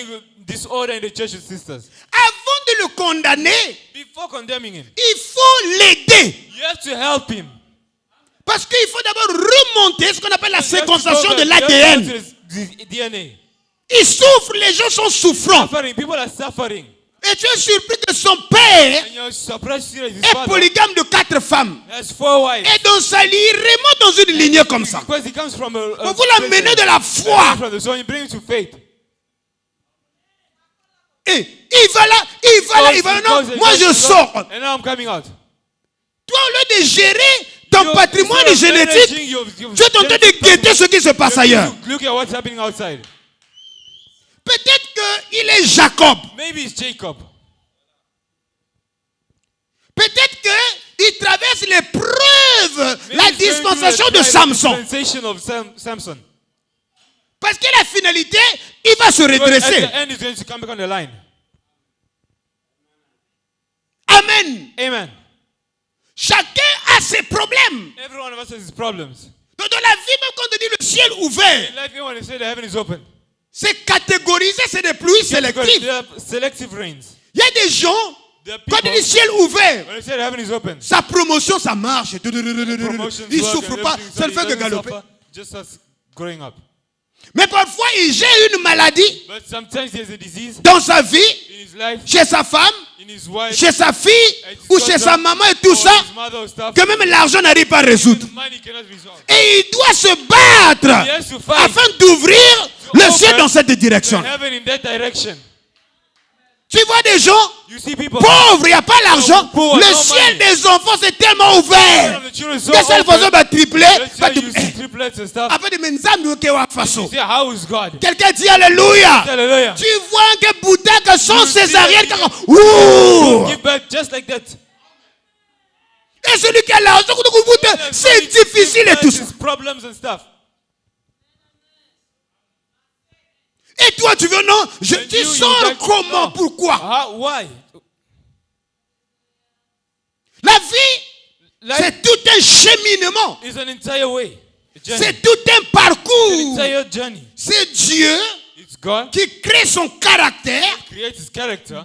Disorder in the church and sisters. Avant de le condamner, Before condemning him, il faut l'aider. you have to help him. Parce qu'il faut d'abord remonter ce qu'on appelle la You have to séquencation go de back- you have to l'ADN. go to the DNA. Il souffre, les gens sont souffrants. Suffering. People are suffering. Et tu es surpris que son père And you're surprised to see that his est father polygame de 4 femmes. has 4 wives. Et dans sa ligne, il remonte dans une lignée comme ça. Because he comes from a Vous l'amenez de la foi. So you bring him to faith. Et il va là, il va là. Non, moi je sors. And now I'm coming out. Toi, au lieu de gérer ton patrimoine génétique, tu es en train de guetter ce qui se passe ailleurs. Look at what's happening outside. Peut-être qu'il est Jacob. Maybe it's Jacob. Peut-être qu'il traverse l'épreuve, Maybe la he's going dispensation through de the Samson. dispensation of Samson. Parce que la finalité, il va se But at redresser. the end, he's going to come back on the line. Amen. Amen. Chacun a ses problèmes. Every one of us has his problems. Donc dans la vie, même quand on dit le ciel ouvert, In life, you want to say the heaven is open. c'est catégorisé, c'est des pluies Because sélectives. there are selective rains. Il y a des gens, quand il dit ciel ouvert, sa promotion, ça marche. Il ne souffre pas, ça ne fait que galoper. Mais parfois, il gère une maladie dans sa vie, chez sa femme, chez sa fille ou chez sa maman et tout ça, que même l'argent n'arrive pas à résoudre. Et il doit se battre afin d'ouvrir le ciel dans cette direction. Tu vois des gens pauvres, il n'y a pas l'argent. Le ciel des enfants, c'est tellement ouvert. Qu'est-ce que façon va tripler? Après, quelqu'un dit Alléluia. Tu vois que Bouddha, que sans césarienne, et celui qui a l'argent, c'est difficile et tout ça. Et toi, tu veux, non? Tu sors comment? Pourquoi? La vie, c'est tout un cheminement. C'est tout un parcours. C'est Dieu qui crée son caractère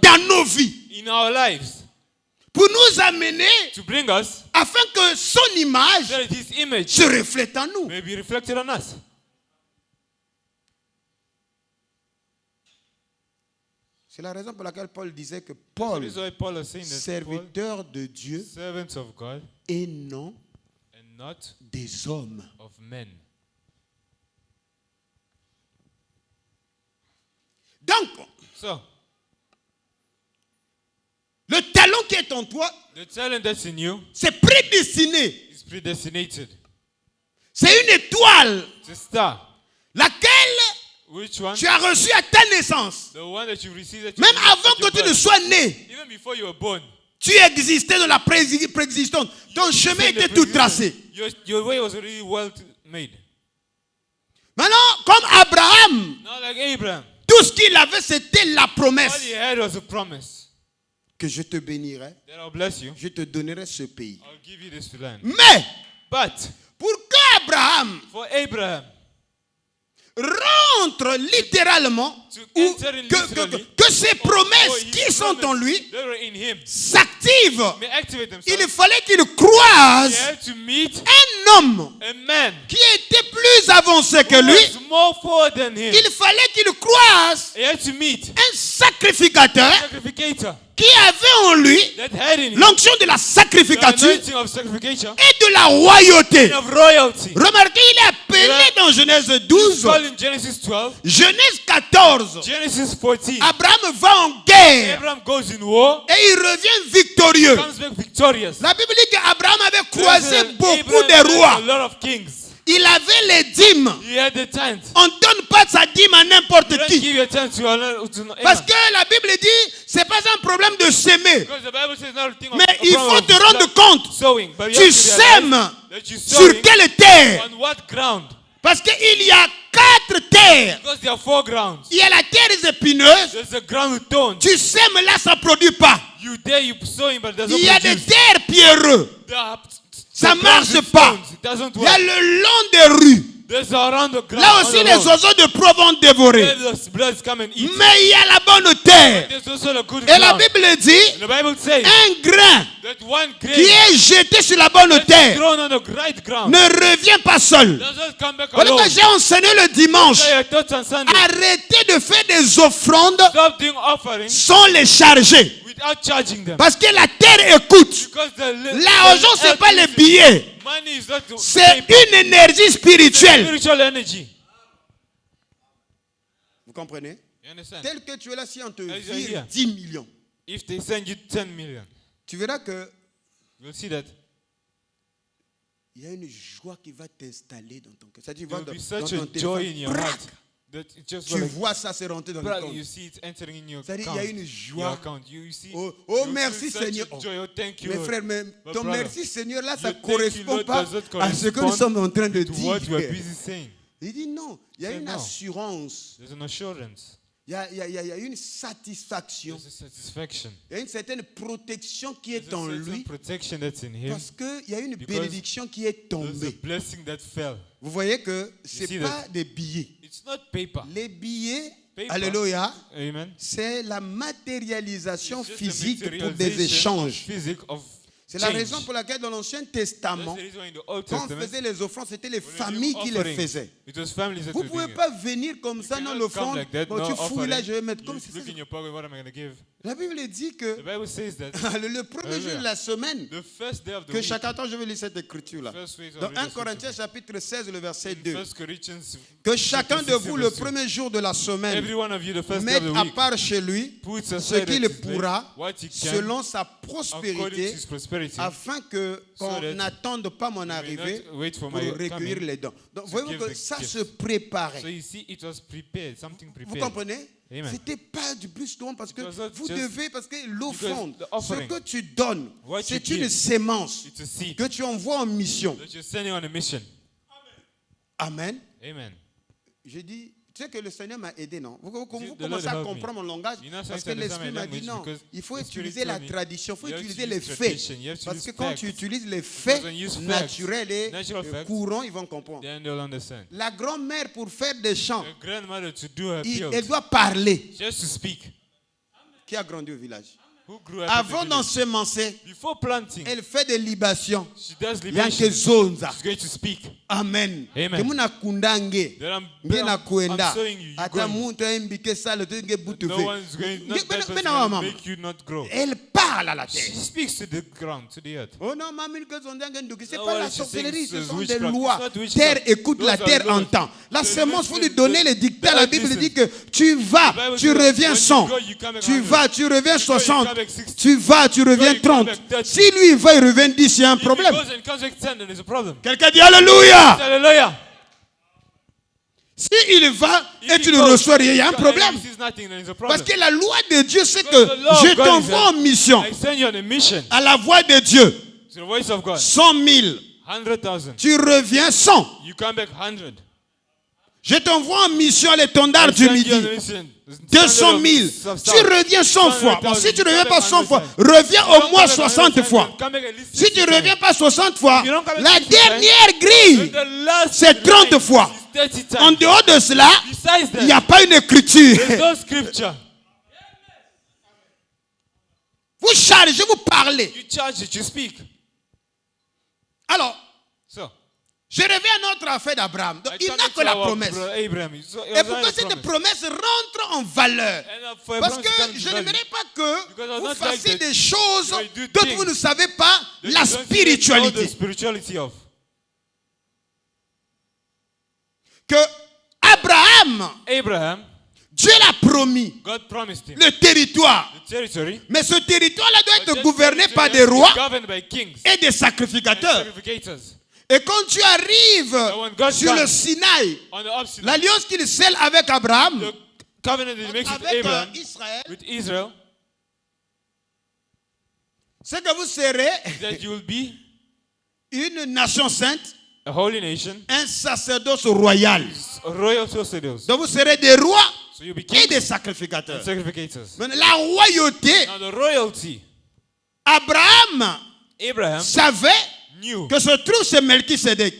dans nos vies. Pour nous amener afin que son image se reflète en nous. C'est la raison pour laquelle Paul disait que Paul, serviteur de Dieu, et non des hommes. Donc, le talent qui est en toi, c'est prédestiné. C'est une étoile laquelle tu as reçu à ta naissance. Même avant que tu ne sois né, tu existais dans la préexistence. Ton chemin était tout tracé. Maintenant, comme Abraham, tout ce qu'il avait, c'était la promesse. Que je te bénirai, je te donnerai ce pays. Mais, pour qu'Abraham rentre littéralement, ou que ces promesses qui sont en lui s'activent, il fallait qu'il croise un homme qui était plus avancé que lui. Il fallait qu'il croise un sacrificateur qui avait en lui l'onction de la sacrificature et de la royauté. Remarquez, il est appelé dans Genèse 12, Genèse 14. Abraham va en guerre et il revient victorieux. La Bible dit qu'Abraham avait croisé beaucoup de rois. Il avait les dîmes. On ne donne pas sa dîme à n'importe qui. Parce que la Bible dit, ce n'est pas un problème de s'aimer. Mais il faut te rendre compte. Tu sèmes sur quelle terre? Parce qu'il y a 4 terres. Il y a la terre épineuse. Tu sèmes là, ça ne produit pas. Il y a des terres pierreuses. Ça ne marche pas. Il y a le long des rues. Là aussi, les oiseaux de proie vont dévorer. Mais il y a la bonne terre. Et la Bible dit, un grain qui est jeté sur la bonne terre ne revient pas seul. Voilà que j'ai enseigné le dimanche. Arrêtez de faire des offrandes sans les charger. Parce que la terre écoute. L'argent, ce n'est pas les billets. C'est une énergie spirituelle. Vous comprenez? Tel que tu es là, si on te vire 10 millions, tu verras que il y a une joie qui va t'installer dans ton cœur. Ça dit, va dans ton téléphone. Tu vois ça se rentrer dans le compte. C'est-à-dire qu'il y a une joie. Oh merci Seigneur. Mes frères, mais ton merci Seigneur là, ça ne correspond pas à ce que nous sommes en train de dire. Il dit non, il y a une assurance. Il y a une satisfaction. Il y a une certaine protection qui est en lui. Parce qu'il y a une bénédiction qui est tombée. Vous voyez que ce n'est pas des billets. Les billets Alléluia. Amen. C'est la matérialisation physique pour des échanges. C'est la raison pour laquelle dans l'Ancien Testament, quand on faisait les offrandes, c'était les familles qui les faisaient. Vous ne pouvez pas venir comme ça dans l'offrande. Bon, tu fouilles là, je vais mettre comme ça. La Bible dit que le premier jour de la semaine, que chacun temps, je vais lire cette écriture-là. Dans 1 Corinthiens chapitre 16, le verset 2. Que chacun de vous, le premier jour de la semaine, mette à part chez lui ce qu'il pourra, selon sa prospérité, afin qu'on n'attende pas mon arrivée pour recueillir les dons. Donc, voyez-vous que ça se préparait. Vous comprenez? Ce n'était pas du plus souvent parce que vous devez, parce que l'offrande, ce que tu donnes, c'est une sémence que tu envoies en mission. Amen. J'ai dit, tu sais que le Seigneur m'a aidé, non? Vous commencez à comprendre mon langage parce que l'Esprit m'a dit non, il faut utiliser la tradition, il faut utiliser les faits. Parce que quand tu utilises les faits naturels et courants, ils vont comprendre. La grand-mère, pour faire des chants, elle doit parler. Qui a grandi au village? Avant d'ensemencer, elle fait des libations. Amen. Elle parle à la terre. Oh non, c'est pas la sorcellerie, ce sont des lois. Terre écoute, la terre entend. La semence, il faut lui donner les dictats. La Bible dit que tu vas, tu reviens 100. Tu vas, tu reviens 60. Tu vas, tu reviens 30. Si lui il va, il revient 10, il y a un problème. Quelqu'un dit Alléluia. Si il va et tu ne reçois rien, il y a un problème. Parce que la loi de Dieu, c'est que je t'envoie en mission à la voix de Dieu. 100 000. Tu reviens 100. Je t'envoie en mission à l'étendard du midi. 200 000. Tu reviens 100 fois. Bon, si tu ne reviens pas 100 fois, reviens au moins 60 fois. Si tu ne reviens pas 60 fois, la dernière grille, c'est 30 fois. En dehors de cela, il n'y a pas une écriture. Vous chargez, vous parlez. Alors, je reviens à notre affaire d'Abraham. Il n'a que la promesse. Et pourquoi cette promesse rentre en valeur? Parce que je n'aimerais pas que vous fassiez des choses dont vous ne savez pas la spiritualité. Que Abraham, Dieu l'a promis le territoire. Mais ce territoire-là doit être gouverné par des rois et des sacrificateurs. Et quand tu arrives sur le Sinaï, l'alliance qu'il scelle avec Abraham, avec Israël, c'est que vous serez une nation sainte, un sacerdoce royal. Donc vous serez des rois et des sacrificateurs. La royauté, Abraham savait que se trouve chez Melchisedec.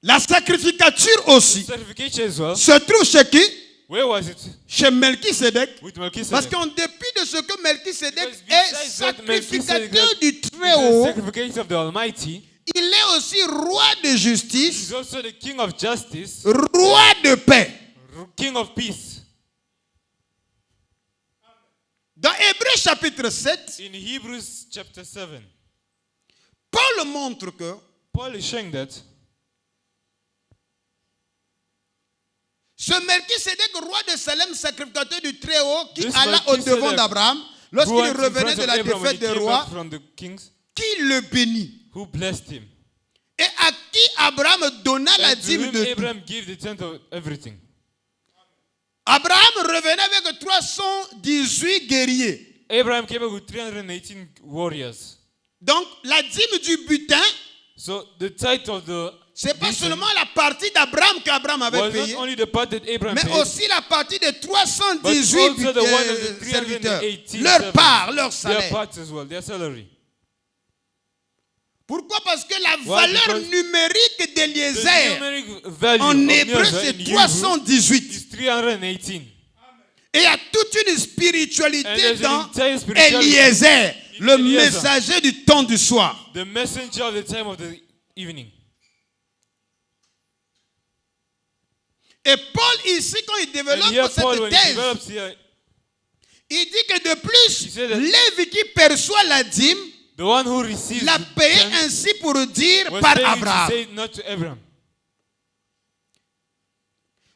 La sacrificature aussi se trouve chez qui? Chez Melchisedec. Parce qu'en dépit de ce que Melchisedec est sacrificateur du Très-Haut, il est aussi roi de justice, roi de paix. Dans Hébreux chapitre 7, Paul montre que ce Melchisedec, roi de Salem, sacrificateur du Très-Haut, qui alla au devant d'Abraham, lorsqu'il revenait de la défaite des rois, qui le bénit. Et à qui Abraham donna la dîme de tout. Abraham revenait avec 318 guerriers. Abraham came with 318 warriors. Donc la dîme du butin, c'est pas seulement la partie d'Abraham qu'Abraham avait payée, mais aussi la partie de 318 serviteurs. Leur part, leur salaire. Pourquoi? Parce que la valeur numérique d'Eliezer en hébreu c'est 318. Et il y a toute une spiritualité dans Eliezer, le messager du temps du soir. The messenger of the time of the evening. Et Paul ici, quand il développe cette thèse, il dit que de plus, Lévi qui perçoit la dîme l'a payé ainsi pour dire par Abraham.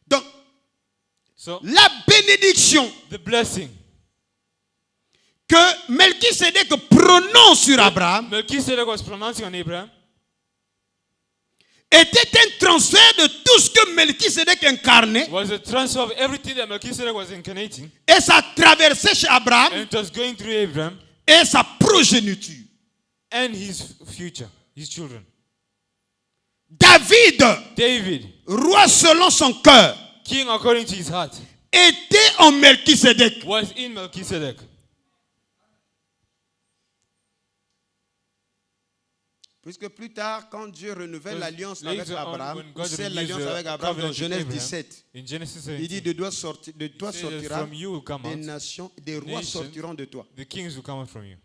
Donc, la bénédiction que Melchisédek prononce sur Abraham était un transfert de tout ce que Melchisédek incarnait. Et ça traversait chez Abraham et sa progéniture. And his future, his children. David, roi selon son cœur, king according to his heart, était en Melchisédek. Was in Melchizedek. Puisque plus tard, quand Dieu renouvelle l'alliance avec Abraham, c'est l'alliance avec Abraham dans Genèse 17. Il dit de toi sortira des nations, des rois sortiront de toi. The kings will come out from you.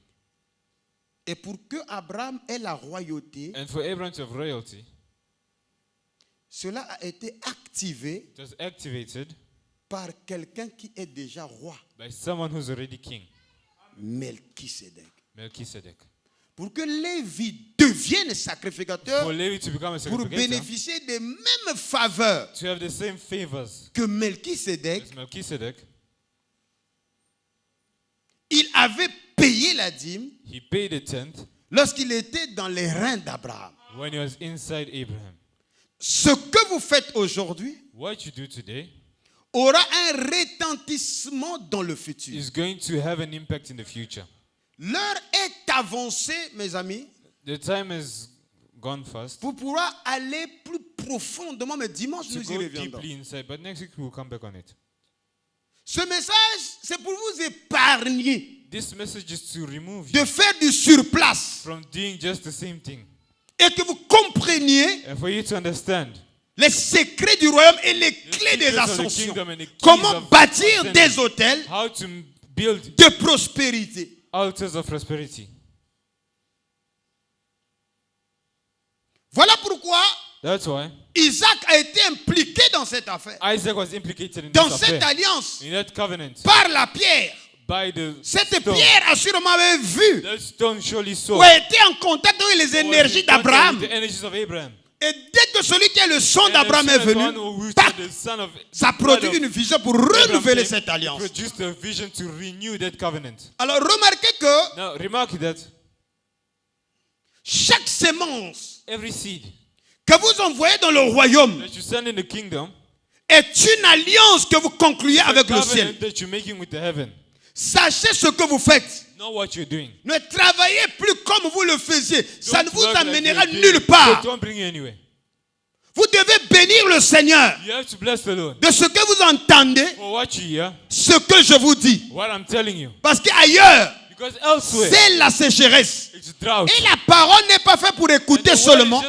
Et pour que Abraham ait la royauté, and for Abraham to have royalty, cela a été activé it was activated par quelqu'un qui est déjà roi. By someone who's already king. Melchisédek. Melchizedek. Pour que Lévi devienne sacrificateur, pour bénéficier des mêmes faveurs to have the same favors que Melchisédek, il avait payé la dîme lorsqu'il était dans les reins d'Abraham. When he was inside Abraham. Ce que vous faites aujourd'hui What you do today aura un retentissement dans le futur. Is going to have an impact in the future. L'heure est avancée, mes amis. The time has gone fast. Vous pourrez aller plus profondément, mais dimanche nous y reviendrons. But next week we'll come back on it. Ce message, c'est pour vous épargner This message is to remove de faire du surplace from doing just the same thing. Et que vous compreniez and for you to understand les secrets du royaume et les clés des ascensions. Comment bâtir des hôtels de prospérité. Altars of prosperity. Voilà pourquoi That's why Isaac a été impliqué dans cette affaire. Isaac was implicated in dans this cette affair, alliance. in that covenant, par la pierre. By the cette stone. Pierre assurément avait vu That stone surely saw. ou a été en contact avec les énergies d'Abraham. Et dès que celui qui est le son d'Abraham est venu, ça produit une vision pour renouveler cette alliance. Alors remarquez que Now, remark that chaque sémence every seed que vous envoyez dans le royaume that you send in the kingdom est une alliance que vous concluez avec le ciel. That you're making with the heaven. Sachez ce que vous faites. Know what you're doing. Ne travaillez plus comme vous le faisiez. Ça ne vous amènera nulle part. Don't bring you anywhere. Vous devez bénir le Seigneur You have to bless the Lord. de ce que vous entendez, For what you hear, ce que je vous dis. what I'm telling you. Parce qu'ailleurs, Because elsewhere, c'est la sécheresse. it's drought. Et la parole n'est pas faite pour écouter seulement.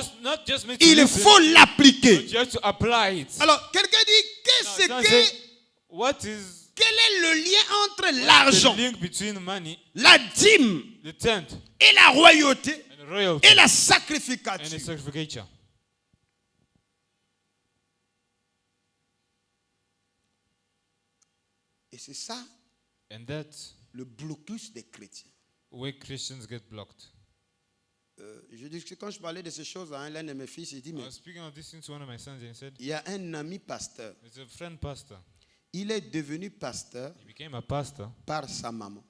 Il faut l'appliquer. You have to apply it. Alors, quelqu'un dit, quel est le lien entre l'argent, la dîme et la royauté et la sacrificature? Et c'est ça le blocus des chrétiens. Where Christians get blocked. Je dis que quand je parlais de ces choses à l'un de mes fils, il dit, mais il y a un ami pasteur. Il est devenu pasteur par sa maman.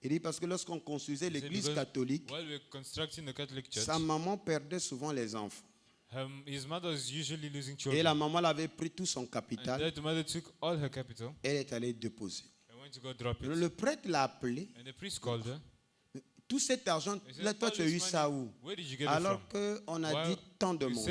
Il dit parce que lorsqu'on construisait l'église catholique, sa maman perdait souvent les enfants. His mother was usually losing children. Et la maman avait pris tout son capital. And the mother took all her capital. Elle est allée déposer. And went to go drop it. Le prêtre l'a appelé. And the priest called her. Tout cet argent, là, toi tu as eu ça où? Alors qu'on a dit tant de monde.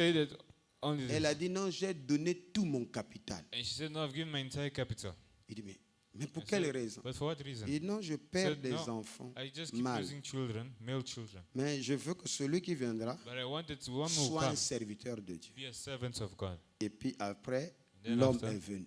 Elle a dit non, j'ai donné tout mon capital. And she said, no, I've given my entire capital. Il dit mais Mais pour quelle raison? But for what reason? Il dit non, je perds des no, enfants I just keep mâles. losing children, male children. Mais je veux que celui qui viendra But I wanted to one who soit un come, serviteur de Dieu. be a servant of God. Et puis après, Then l'homme after, est venu.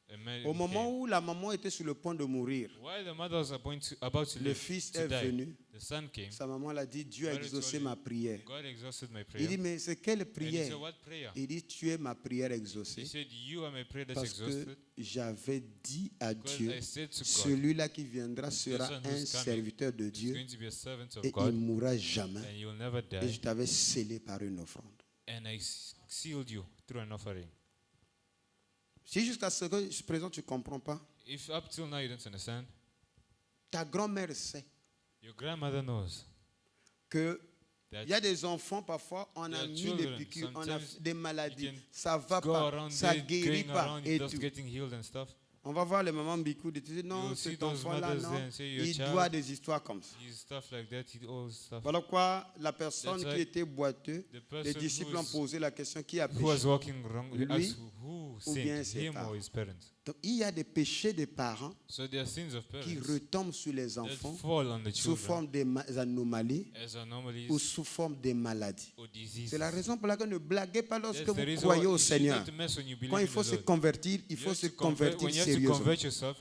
a man Au moment came. où la maman était sur le point de mourir, While the mother was about to le live, fils to est die, venu. the son came. Sa maman l'a dit, Dieu a God exaucé told ma him, prière. God exhausted my Il prayer. dit, mais c'est quelle And he prière? said, what prayer? Il dit, tu es ma prière He exaucée. said, you are my prayer that's Parce que exhausted. j'avais dit à Because Dieu, I said to God, celui-là qui viendra sera one un who's coming serviteur de he's Dieu going to be a servant of et il God, ne mourra jamais. and you will never Et die. je t'avais scellé par une offrande. And I sealed you through an offering. Si jusqu'à ce présent tu ne comprends pas, If up till now you don't understand, ta grand-mère sait your grandmother knows que that il y a des enfants, parfois, on a There are mis des children, piqûres, on a sometimes des maladies, you can ça ne va go pas, around ça there, ne guérit going pas around, et just tout. getting healed and stuff. On va voir les mamans Bikou et dire non, You'll see cet those enfant-là, mothers non, there and say, your il child, doit des histoires comme ça. He's stuff like that, he all stuff. Voilà quoi, la personne That's qui why était boiteux, The les person disciples ont posé la question, qui a who was péché? walking wrong, Lui asked who ou bien sinned, ses him parents. or his parents. Donc, il y a des péchés des parents So there are sins of qui parents retombent sur les that enfants fall on the sous children forme d'anomalies as anomalies ou sous forme de maladies. or diseases. C'est la raison pour laquelle ne blaguez pas lorsque That's the vous reason croyez why au you should Seigneur. not mess when you believe Quand il in faut the se Lord. convertir, il You faut have se to convert- convertir when you have to sérieusement.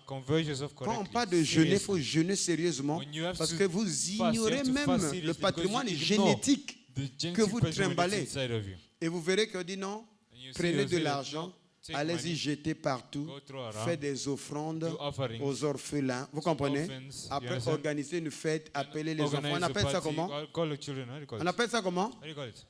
convert yourself Quand on correctly. parle de jeûner, il seriously. faut jeûner sérieusement When you have parce to que vous fast, you ignorez have to même fast le seriously because patrimoine you ignore génétique the que genetic vous patrimony that's trimballez. inside of you. Et vous verrez qu'on dit non, And you see prenez de yourself, l'argent, no, take allez-y money, jeter partout, go throw around, faites des offrandes do offerings, aux orphelins. Vous comprenez? orphans, you Après, understand? organiser une fête, appeler les enfants. Organize On a appelle ça party, comment? call the children, how do you call On it? appelle ça comment? How do you call it?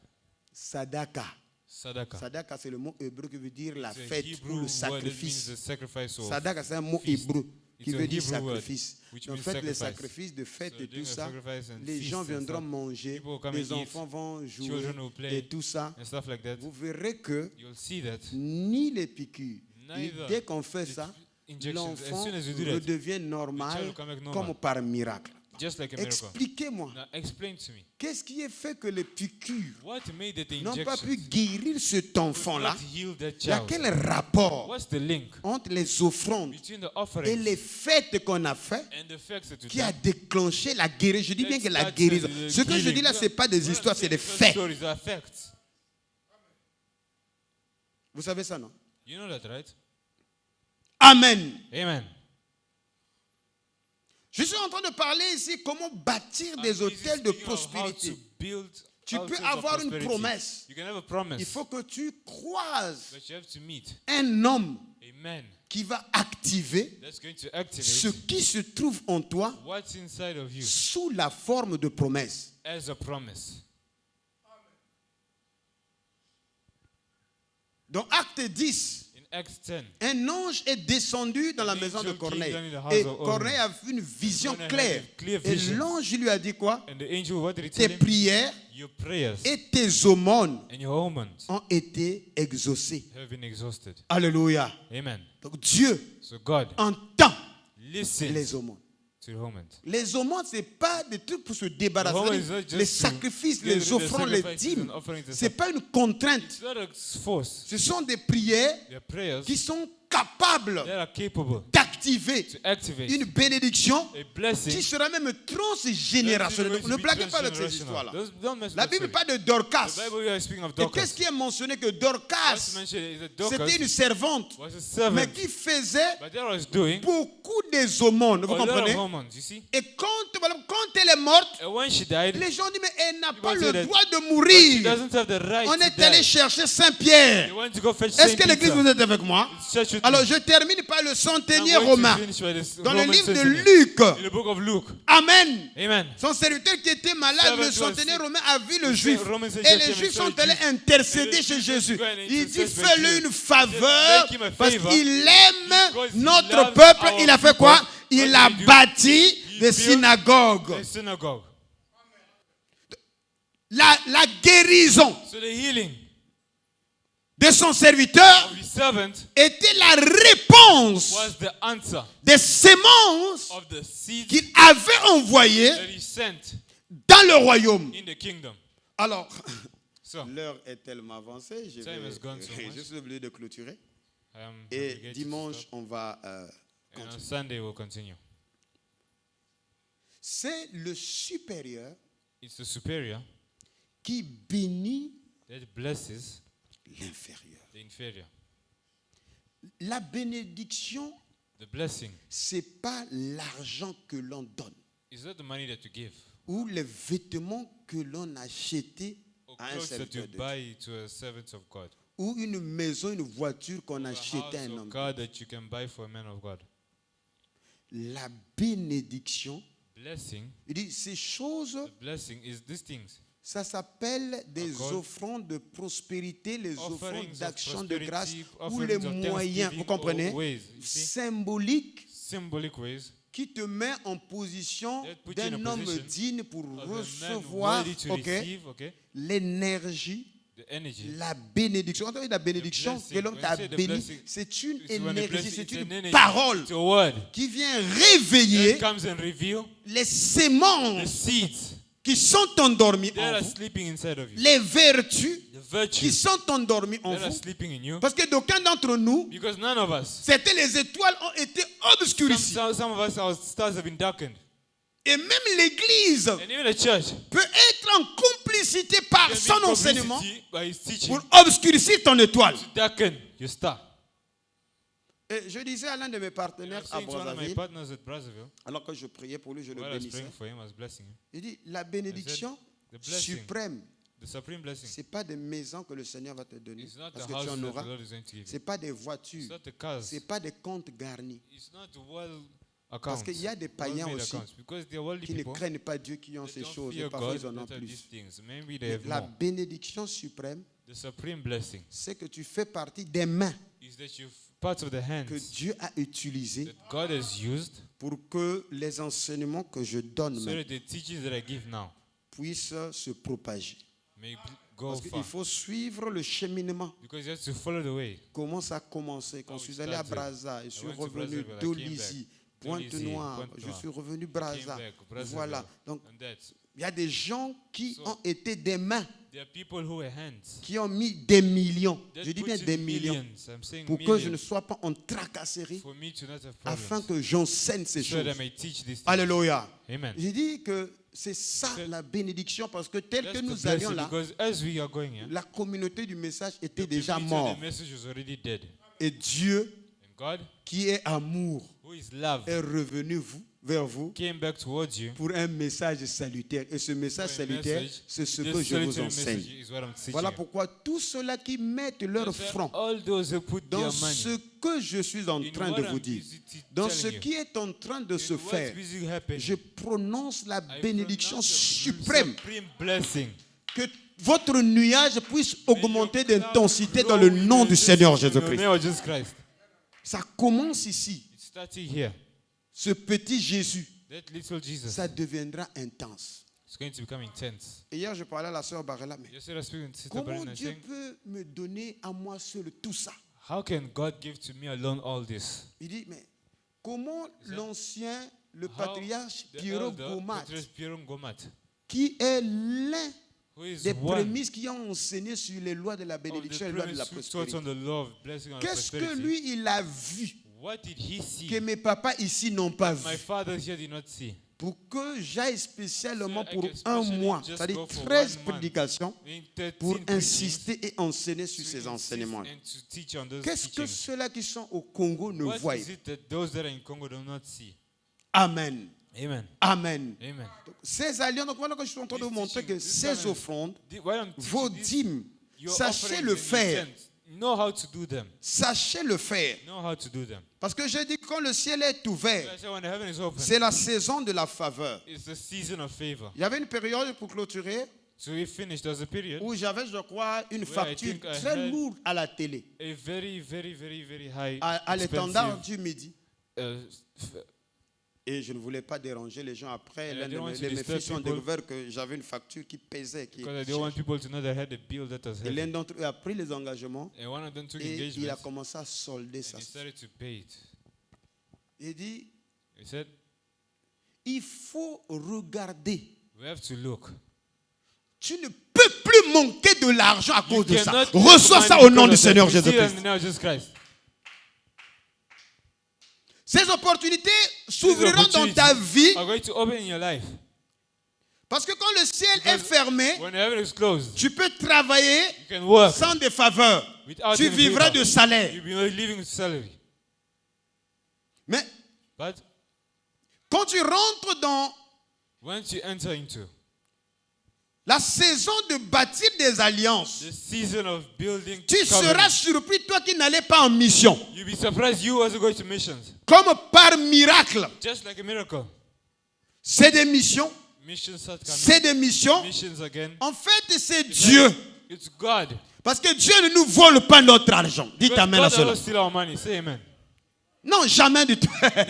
Sadaka. Sadaka. Sadaka, c'est le mot hébreu qui veut dire la It's a fête Hebrew ou le word that means sacrifice. the sacrifice of Sadaka, c'est un mot feast. hébreu qui It's a veut dire Hebrew word, sacrifice. which Donc means faites les sacrifice. sacrifices de fête So et doing tout a ça. sacrifice and Les feast gens and viendront stuff. manger, People will come les and eat. enfants vont jouer Children will play et tout ça. and stuff like that. Vous verrez que You'll see that ni les piqûres, Neither dès qu'on fait the ça, injections, as l'enfant soon as you do that, redevient the normal child will come back normal. comme par miracle. just like a miracle. Expliquez-moi, Now explain to me, qu'est-ce qui est fait que les piqûres what made that the n'ont pas pu injections guérir cet enfant-là? not heal that Il y a child? quel rapport What's the link entre les offrandes between the et offerings les fêtes qu'on a faites and the facts that you qui a done? déclenché la guérison? Je dis bien Let's que la start guérison. the Ce que je healing. dis là, ce n'est pas des What I'm histoires, c'est saying des is not faits. stories, they are facts. Vous savez ça, non? You know that, right? Amen. Amen. Je suis en train de parler ici comment bâtir des I'm busy hôtels de speaking of how prospérité. to build Tu peux houses of avoir une prosperity. promesse. You can have a promise, Il faut que tu croises but you have to meet un homme a man qui va activer that's going to ce activate qui se trouve en toi what's inside of you sous la forme de promesse. as a promise. Dans Acte 10, In Acts 10, un ange est descendu dans la An maison de angel Corneille. came down in the house Et of Corneille a vu une vision Corneille had claire. a clear Et vision. l'ange lui a dit quoi? and the angel, what did he Tes tell him? prières Your prayers et tes aumônes and your homage ont été exaucées. have been exhausted. Alléluia. Amen. Donc Dieu So God entend listens les aumônes. to the homage. Les aumônes, ce n'est pas des trucs pour se The homage débarrasser. is not just Les to sacrifices, get rid les of the offrandes, les sacrifices dîmes, and offerings and ce n'est stuff. pas une contrainte. It's not a force. Ce sont des prières Their prayers qui sont capables that are capable d'activer to activate une bénédiction a blessing. qui sera même transgénérationnelle. Ne blaguez pas avec ces histoires-là. Don't mess with La that Bible story. parle de Dorcas. The Bible, you are speaking of Et Dorcas. qu'est-ce qui est mentionné? Que What's Dorcas, mentioned is that Dorcas c'était une servante, was a servant, mais qui faisait but that was doing beaucoup des aumônes. Vous a lot comprenez? of homage, you see. Et quand elle est morte, And when she died, les gens disent, mais elle n'a pas say le that- droit de she mourir. doesn't have the right On to est allé die. chercher Saint-Pierre. They went to go fetch Est-ce Saint que l'église, Peter. vous êtes avec moi? Church with Alors me. je termine par le I'm centenier going to romain. finish by this Dans le Roman livre de centenary. Luc. In the book of Luke. Amen. Amen. Son serviteur qui était malade, Servant le was centenier sick. romain a vu le The juif. Roman Et centurion les came juifs and saw sont allés Jesus. intercéder And the chez Jews Jésus. go and Il dit, intercede by fais-le Jesus. une faveur Make him a parce favor. qu'il aime Because he notre loves peuple. our Il a fait quoi? people. Il What a did he do? bâti He des built synagogues. A synagogue. La guérison So the healing de son serviteur of his servant était la réponse was the answer des sémences of the seeds qu'il avait envoyées that he sent dans le royaume. in the kingdom. Alors, So, l'heure est tellement avancée, je Time has gone so much. suis obligé de clôturer. I am Et obligated to dimanche, stop. on va And on Sunday we'll continue. C'est le supérieur It's the superior qui bénit that blesses l'inférieur. the inferior. La bénédiction, The blessing c'est pas l'argent que l'on donne is not the money that you give ou les vêtements que l'on a achetés or à un clothes that serviteur you de Dieu buy to a servant of God. ou une maison, une voiture qu'on a Or a achetée à house un or homme. car that you can buy for a man of God. La bénédiction, Blessing, il dit ces choses, the blessing is these things. ça s'appelle des God. offrandes de prospérité, les offrandes Offerings of d'action de grâce prosperity, ou les offerings of moyens, thanksgiving vous comprenez, or ways, you see? symboliques Symbolic ways qui te met en position that put you in d'un a homme position digne pour of a man recevoir worthy to ok, receive, okay, l'énergie, the energy. la bénédiction. Quand on dit la bénédiction, blessing, que l'homme when t'a you say the béni, blessing, c'est une it's when the énergie, blessing, c'est it's une an energy, parole it's a word qui vient that réveiller comes and reveal les the sémences seeds qui sont endormies that en are vous, sleeping inside of you, les vertus the qui virtues sont endormies en that are vous. sleeping in you. Parce que d'aucuns d'entre nous, Because none of us, c'était les étoiles ont été obscurcies. some of us, our stars have been darkened. Et même l'Église And even the church peut être en complicité par can be son in enseignement complicity by his teaching pour obscurcir ton étoile. to darken your star. Et je disais à l'un de mes And I partenaires was à saying to one of my Brazzaville, partners at Brazzaville, alors que je priais pour lui, je le while I was bénissais. praying for him, I was blessing him. Il dit, la bénédiction the blessing, suprême, the supreme blessing, ce n'est pas des maisons que le Seigneur va te donner, is not the parce que house tu en that auras. the Lord is going to give Ce you. n'est pas des It's voitures, not the cars. ce n'est pas des comptes garnis. It's not well Parce accounts. qu'il y a des païens well-made aussi accounts. Because they are worldly qui ne people craignent pas Dieu, qui ont that ces don't choses, et fear parfois God ils en ont that have these plus. things. Maybe they Mais have la more. bénédiction suprême, The supreme blessing c'est que tu fais partie des mains is that you've part of the hands que Dieu a utilisées that God has used pour que les enseignements que je donne so maintenant that the teachings that I give now puissent se propager. may go Parce far. qu'il faut suivre le cheminement. Because you have to follow the way. Comment ça a commencé? Quand Oh, je suis allé à started. Brazza, je suis went to revenu Brazzaville, I came d'Olizy, back. Pointe-Noire, Pointe je Noire. suis revenu Came Brazza. back, Brazzaville, Voilà. Donc, and that. il y a des gens qui So- ont été des mains, There are people who are hands. qui ont mis des millions. That Je dis put bien in des millions. millions. I'm saying Pour que je ne millions. sois pas en tracasserie, For me to not have afin problems. que j'enseigne ces So that I choses. may teach these things. Alléluia. Amen. J'ai dit que c'est ça la bénédiction, parce que tel que That's the nous allions blessing, là, because as we are going here, la communauté du message était the déjà community of morte. the message was already dead. Et Dieu, And God, qui est amour, who is love, est revenu vers vous came back towards you. pour un message salutaire. Et ce message For a salutaire, message. c'est ce This que je vous solitary enseigne. message is what I'm teaching Voilà you. pourquoi tous ceux-là qui mettent leur That's why front all those who put dans their money ce que je suis en in train what de vous I'm dire, busy dans telling ce you, qui est en train de in se what's faire, busy happening, je prononce la I bénédiction pronounce the suprême. supreme blessing. Que votre nuage puisse augmenter May your cloud d'intensité grow dans le in nom the du Seigneur in the Jésus-Christ. name of Jesus Christ. Ça commence ici. It started here. Ce petit Jésus, That little Jesus ça deviendra intense. is going to become intense. Et hier, je parlais à la sœur Barella, mais Yesterday I was speaking to Sister comment Barina Dieu saying, peut me donner à moi seul tout ça? how can God give to me alone all this? Il dit, mais comment l'ancien, le How patriarche the Piero elder, Gomat, Patriarch Piero Gomat, qui est l'un who is des one prémices qui ont enseigné sur les lois de la of the bénédiction et les lois de la premise who taught prospérité, on the law of blessing and qu'est-ce que prosperity, lui, il a vu what did he see que mes papas ici n'ont pas my vu? father here did not see? Pour que j'aille spécialement So I pour can un specially mois, just c'est-à-dire go for 13 1 month prédications, in 13 pour preachings insister et enseigner sur to ces insist enseignements. and to teach on those Qu'est-ce que teachings. ceux-là qui sont au Congo ne What voient? is it that those that are in Congo do not see? Amen. Amen. Amen. Amen. Donc, ces alliances, donc voilà que je suis en train de vous montrer que ces offrandes, Why I'm teaching vos this, dîmes, your sachez offerings le and your faire. tithes, know how to do them. Sachez le faire. Know how to do them. Parce que j'ai dit que quand le ciel est ouvert, I say when the heaven is open, c'est la saison de la faveur. it's the season of favor. Il y avait une période pour clôturer So we finished. There was a period, où j'avais, je crois, une I facture think I très had lourde à la télé, a very, very, very, very high, à l'étendard expensive, du midi. f- Et je ne voulais pas déranger les gens. Après, And I l'un de didn't want mes to mes disturb fils ont people. découvert que j'avais une facture qui pesait. because I didn't want people to know that I had a bill that was Et l'un heavy. d'entre eux a pris les engagements And one of them took et il a engagement commencé à solder and ça. he started to pay it. Il dit, He said, il faut regarder. we have to look. Tu ne peux plus manquer de l'argent à You cause de ça. cannot Reçois get ça money au nom because du of that. Seigneur Receive it in Jésus-Christ. the name of Jesus Christ. Ces opportunités s'ouvriront dans ta vie. Parce que quand le ciel est fermé, tu peux travailler sans des faveurs. Tu vivras de salaire. Mais quand tu rentres dans la saison de bâtir des alliances, tu seras surpris, toi qui n'allais pas en mission. Comme par miracle. C'est des missions. C'est des missions. En fait, c'est Dieu. Parce que Dieu ne nous vole pas notre argent. Dites amen à cela. Non, jamais du tout. Il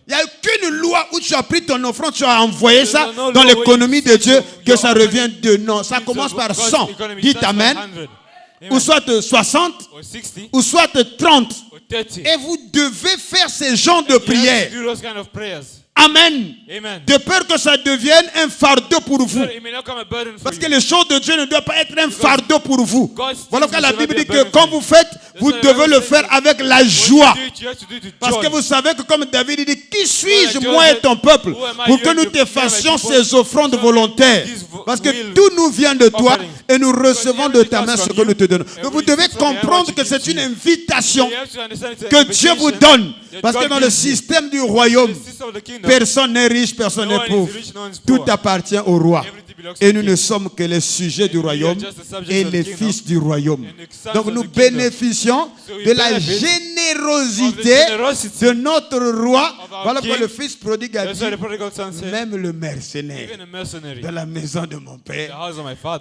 n'y a aucune loi où tu as pris ton offrande, tu as envoyé ça dans l'économie de Dieu, que ça revienne de non. Ça commence par 100. Dites amen. Ou soit 60, ou soit 30. Et vous devez faire ces genres de prières. Amen. De peur que ça devienne un fardeau pour vous. Parce que les choses de Dieu ne doivent pas être un fardeau pour vous. Voilà pourquoi la Bible dit que quand vous faites, vous devez le faire avec la joie. Parce que vous savez que comme David dit, qui suis-je moi et ton peuple pour que nous te fassions ces offrandes volontaires? Parce que tout nous vient de toi et nous recevons de ta main ce que nous te donnons. Donc vous devez comprendre que c'est une invitation que Dieu vous donne. Parce que dans le système du royaume, personne n'est riche, personne n'est pauvre. Tout appartient au roi. Et nous ne sommes que les sujets du royaume et les fils du royaume. Donc nous bénéficions de la générosité de notre roi. Voilà pourquoi le fils prodigue a dit, même le mercenaire de la maison de mon père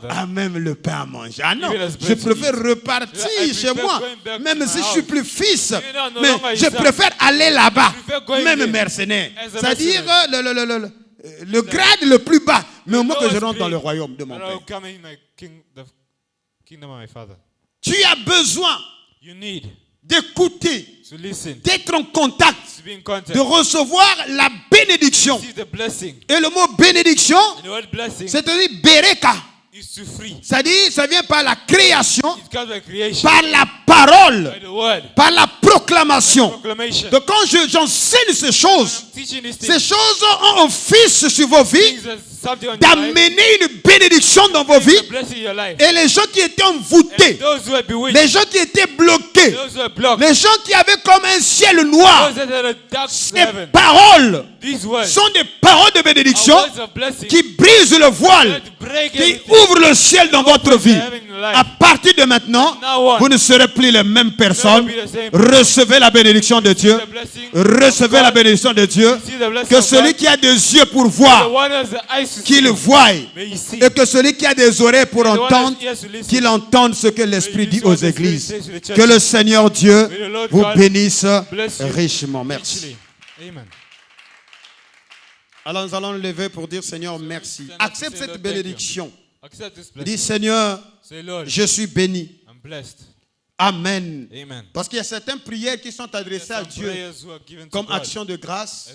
a même le pain à manger. Ah non, je préfère repartir chez moi, même si je suis plus fils. Mais je préfère aller là-bas, même mercenaire. C'est-à-dire le grade le plus bas, mais au moins que je rentre dans le royaume de mon père. Tu as besoin d'écouter, d'être en contact, de recevoir la bénédiction. Et le mot bénédiction, c'est-à-dire bereka. C'est-à-dire, ça vient par la création, par la parole, par la proclamation. Donc quand j'enseigne ces choses ont office sur vos vies d'amener une bénédiction dans vos vies. Et les gens qui étaient envoûtés, les gens qui étaient bloqués, les gens qui avaient comme un ciel noir, ces paroles sont des paroles de bénédiction qui brisent le voile, qui ouvrent le ciel dans votre vie. À partir de maintenant, vous ne serez plus les mêmes personnes. Recevez la bénédiction de Dieu. Recevez la bénédiction de Dieu. Que celui qui a des yeux pour voir, qu'il voie. Et que celui qui a des oreilles pour entendre, qu'il entende ce que l'Esprit dit aux églises. Que le Seigneur Dieu vous bénisse richement. Merci. Alors nous allons lever pour dire Seigneur merci. Accepte cette bénédiction. Dis Seigneur, je suis béni. Amen. Parce qu'il y a certaines prières qui sont adressées à Dieu comme action de grâce.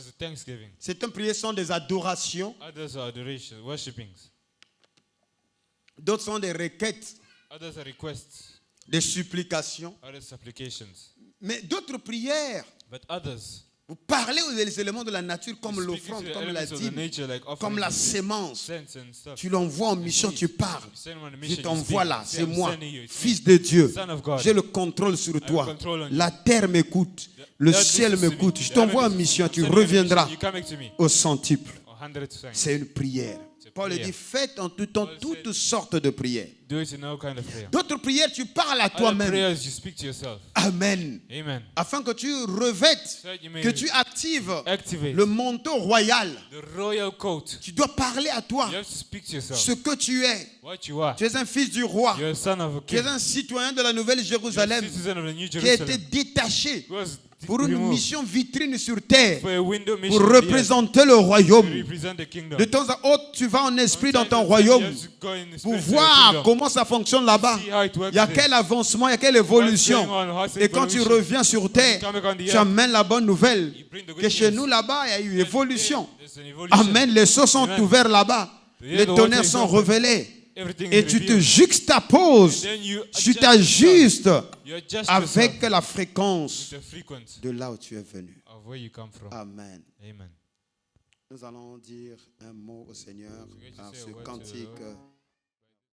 Certaines prières sont des adorations. D'autres sont des requêtes, des supplications. Mais d'autres prières, vous parlez aux éléments de la nature comme l'offrande, comme la dîme, comme la sémence. Tu l'envoies en mission, tu parles. Je t'envoie là, c'est moi, fils de Dieu. J'ai le contrôle sur toi. La terre m'écoute, le ciel m'écoute. Je t'envoie en mission, tu reviendras au centuple. C'est une prière. Paul dit, faites en tout temps toutes sortes de prières. D'autres prières, tu parles à toi-même. Amen. Afin que tu revêtes, que tu actives le manteau royal. Tu dois parler à toi ce que tu es. Tu es un fils du roi. Tu es un citoyen de la Nouvelle Jérusalem qui a été détaché pour une mission vitrine sur terre, pour représenter le royaume. De temps à autre, tu vas en esprit dans ton royaume pour voir comment ça fonctionne là-bas. Il y a quel avancement, il y a quelle évolution. Et quand tu reviens sur terre, tu amènes la bonne nouvelle que chez nous là-bas, il y a eu évolution. Amen. Les cieux sont ouverts là-bas. Les tonnerres sont révélés. Et tu te juxtaposes, tu t'ajustes avec la fréquence de là où tu es venu. Amen. Nous allons dire un mot au Seigneur par ce cantique.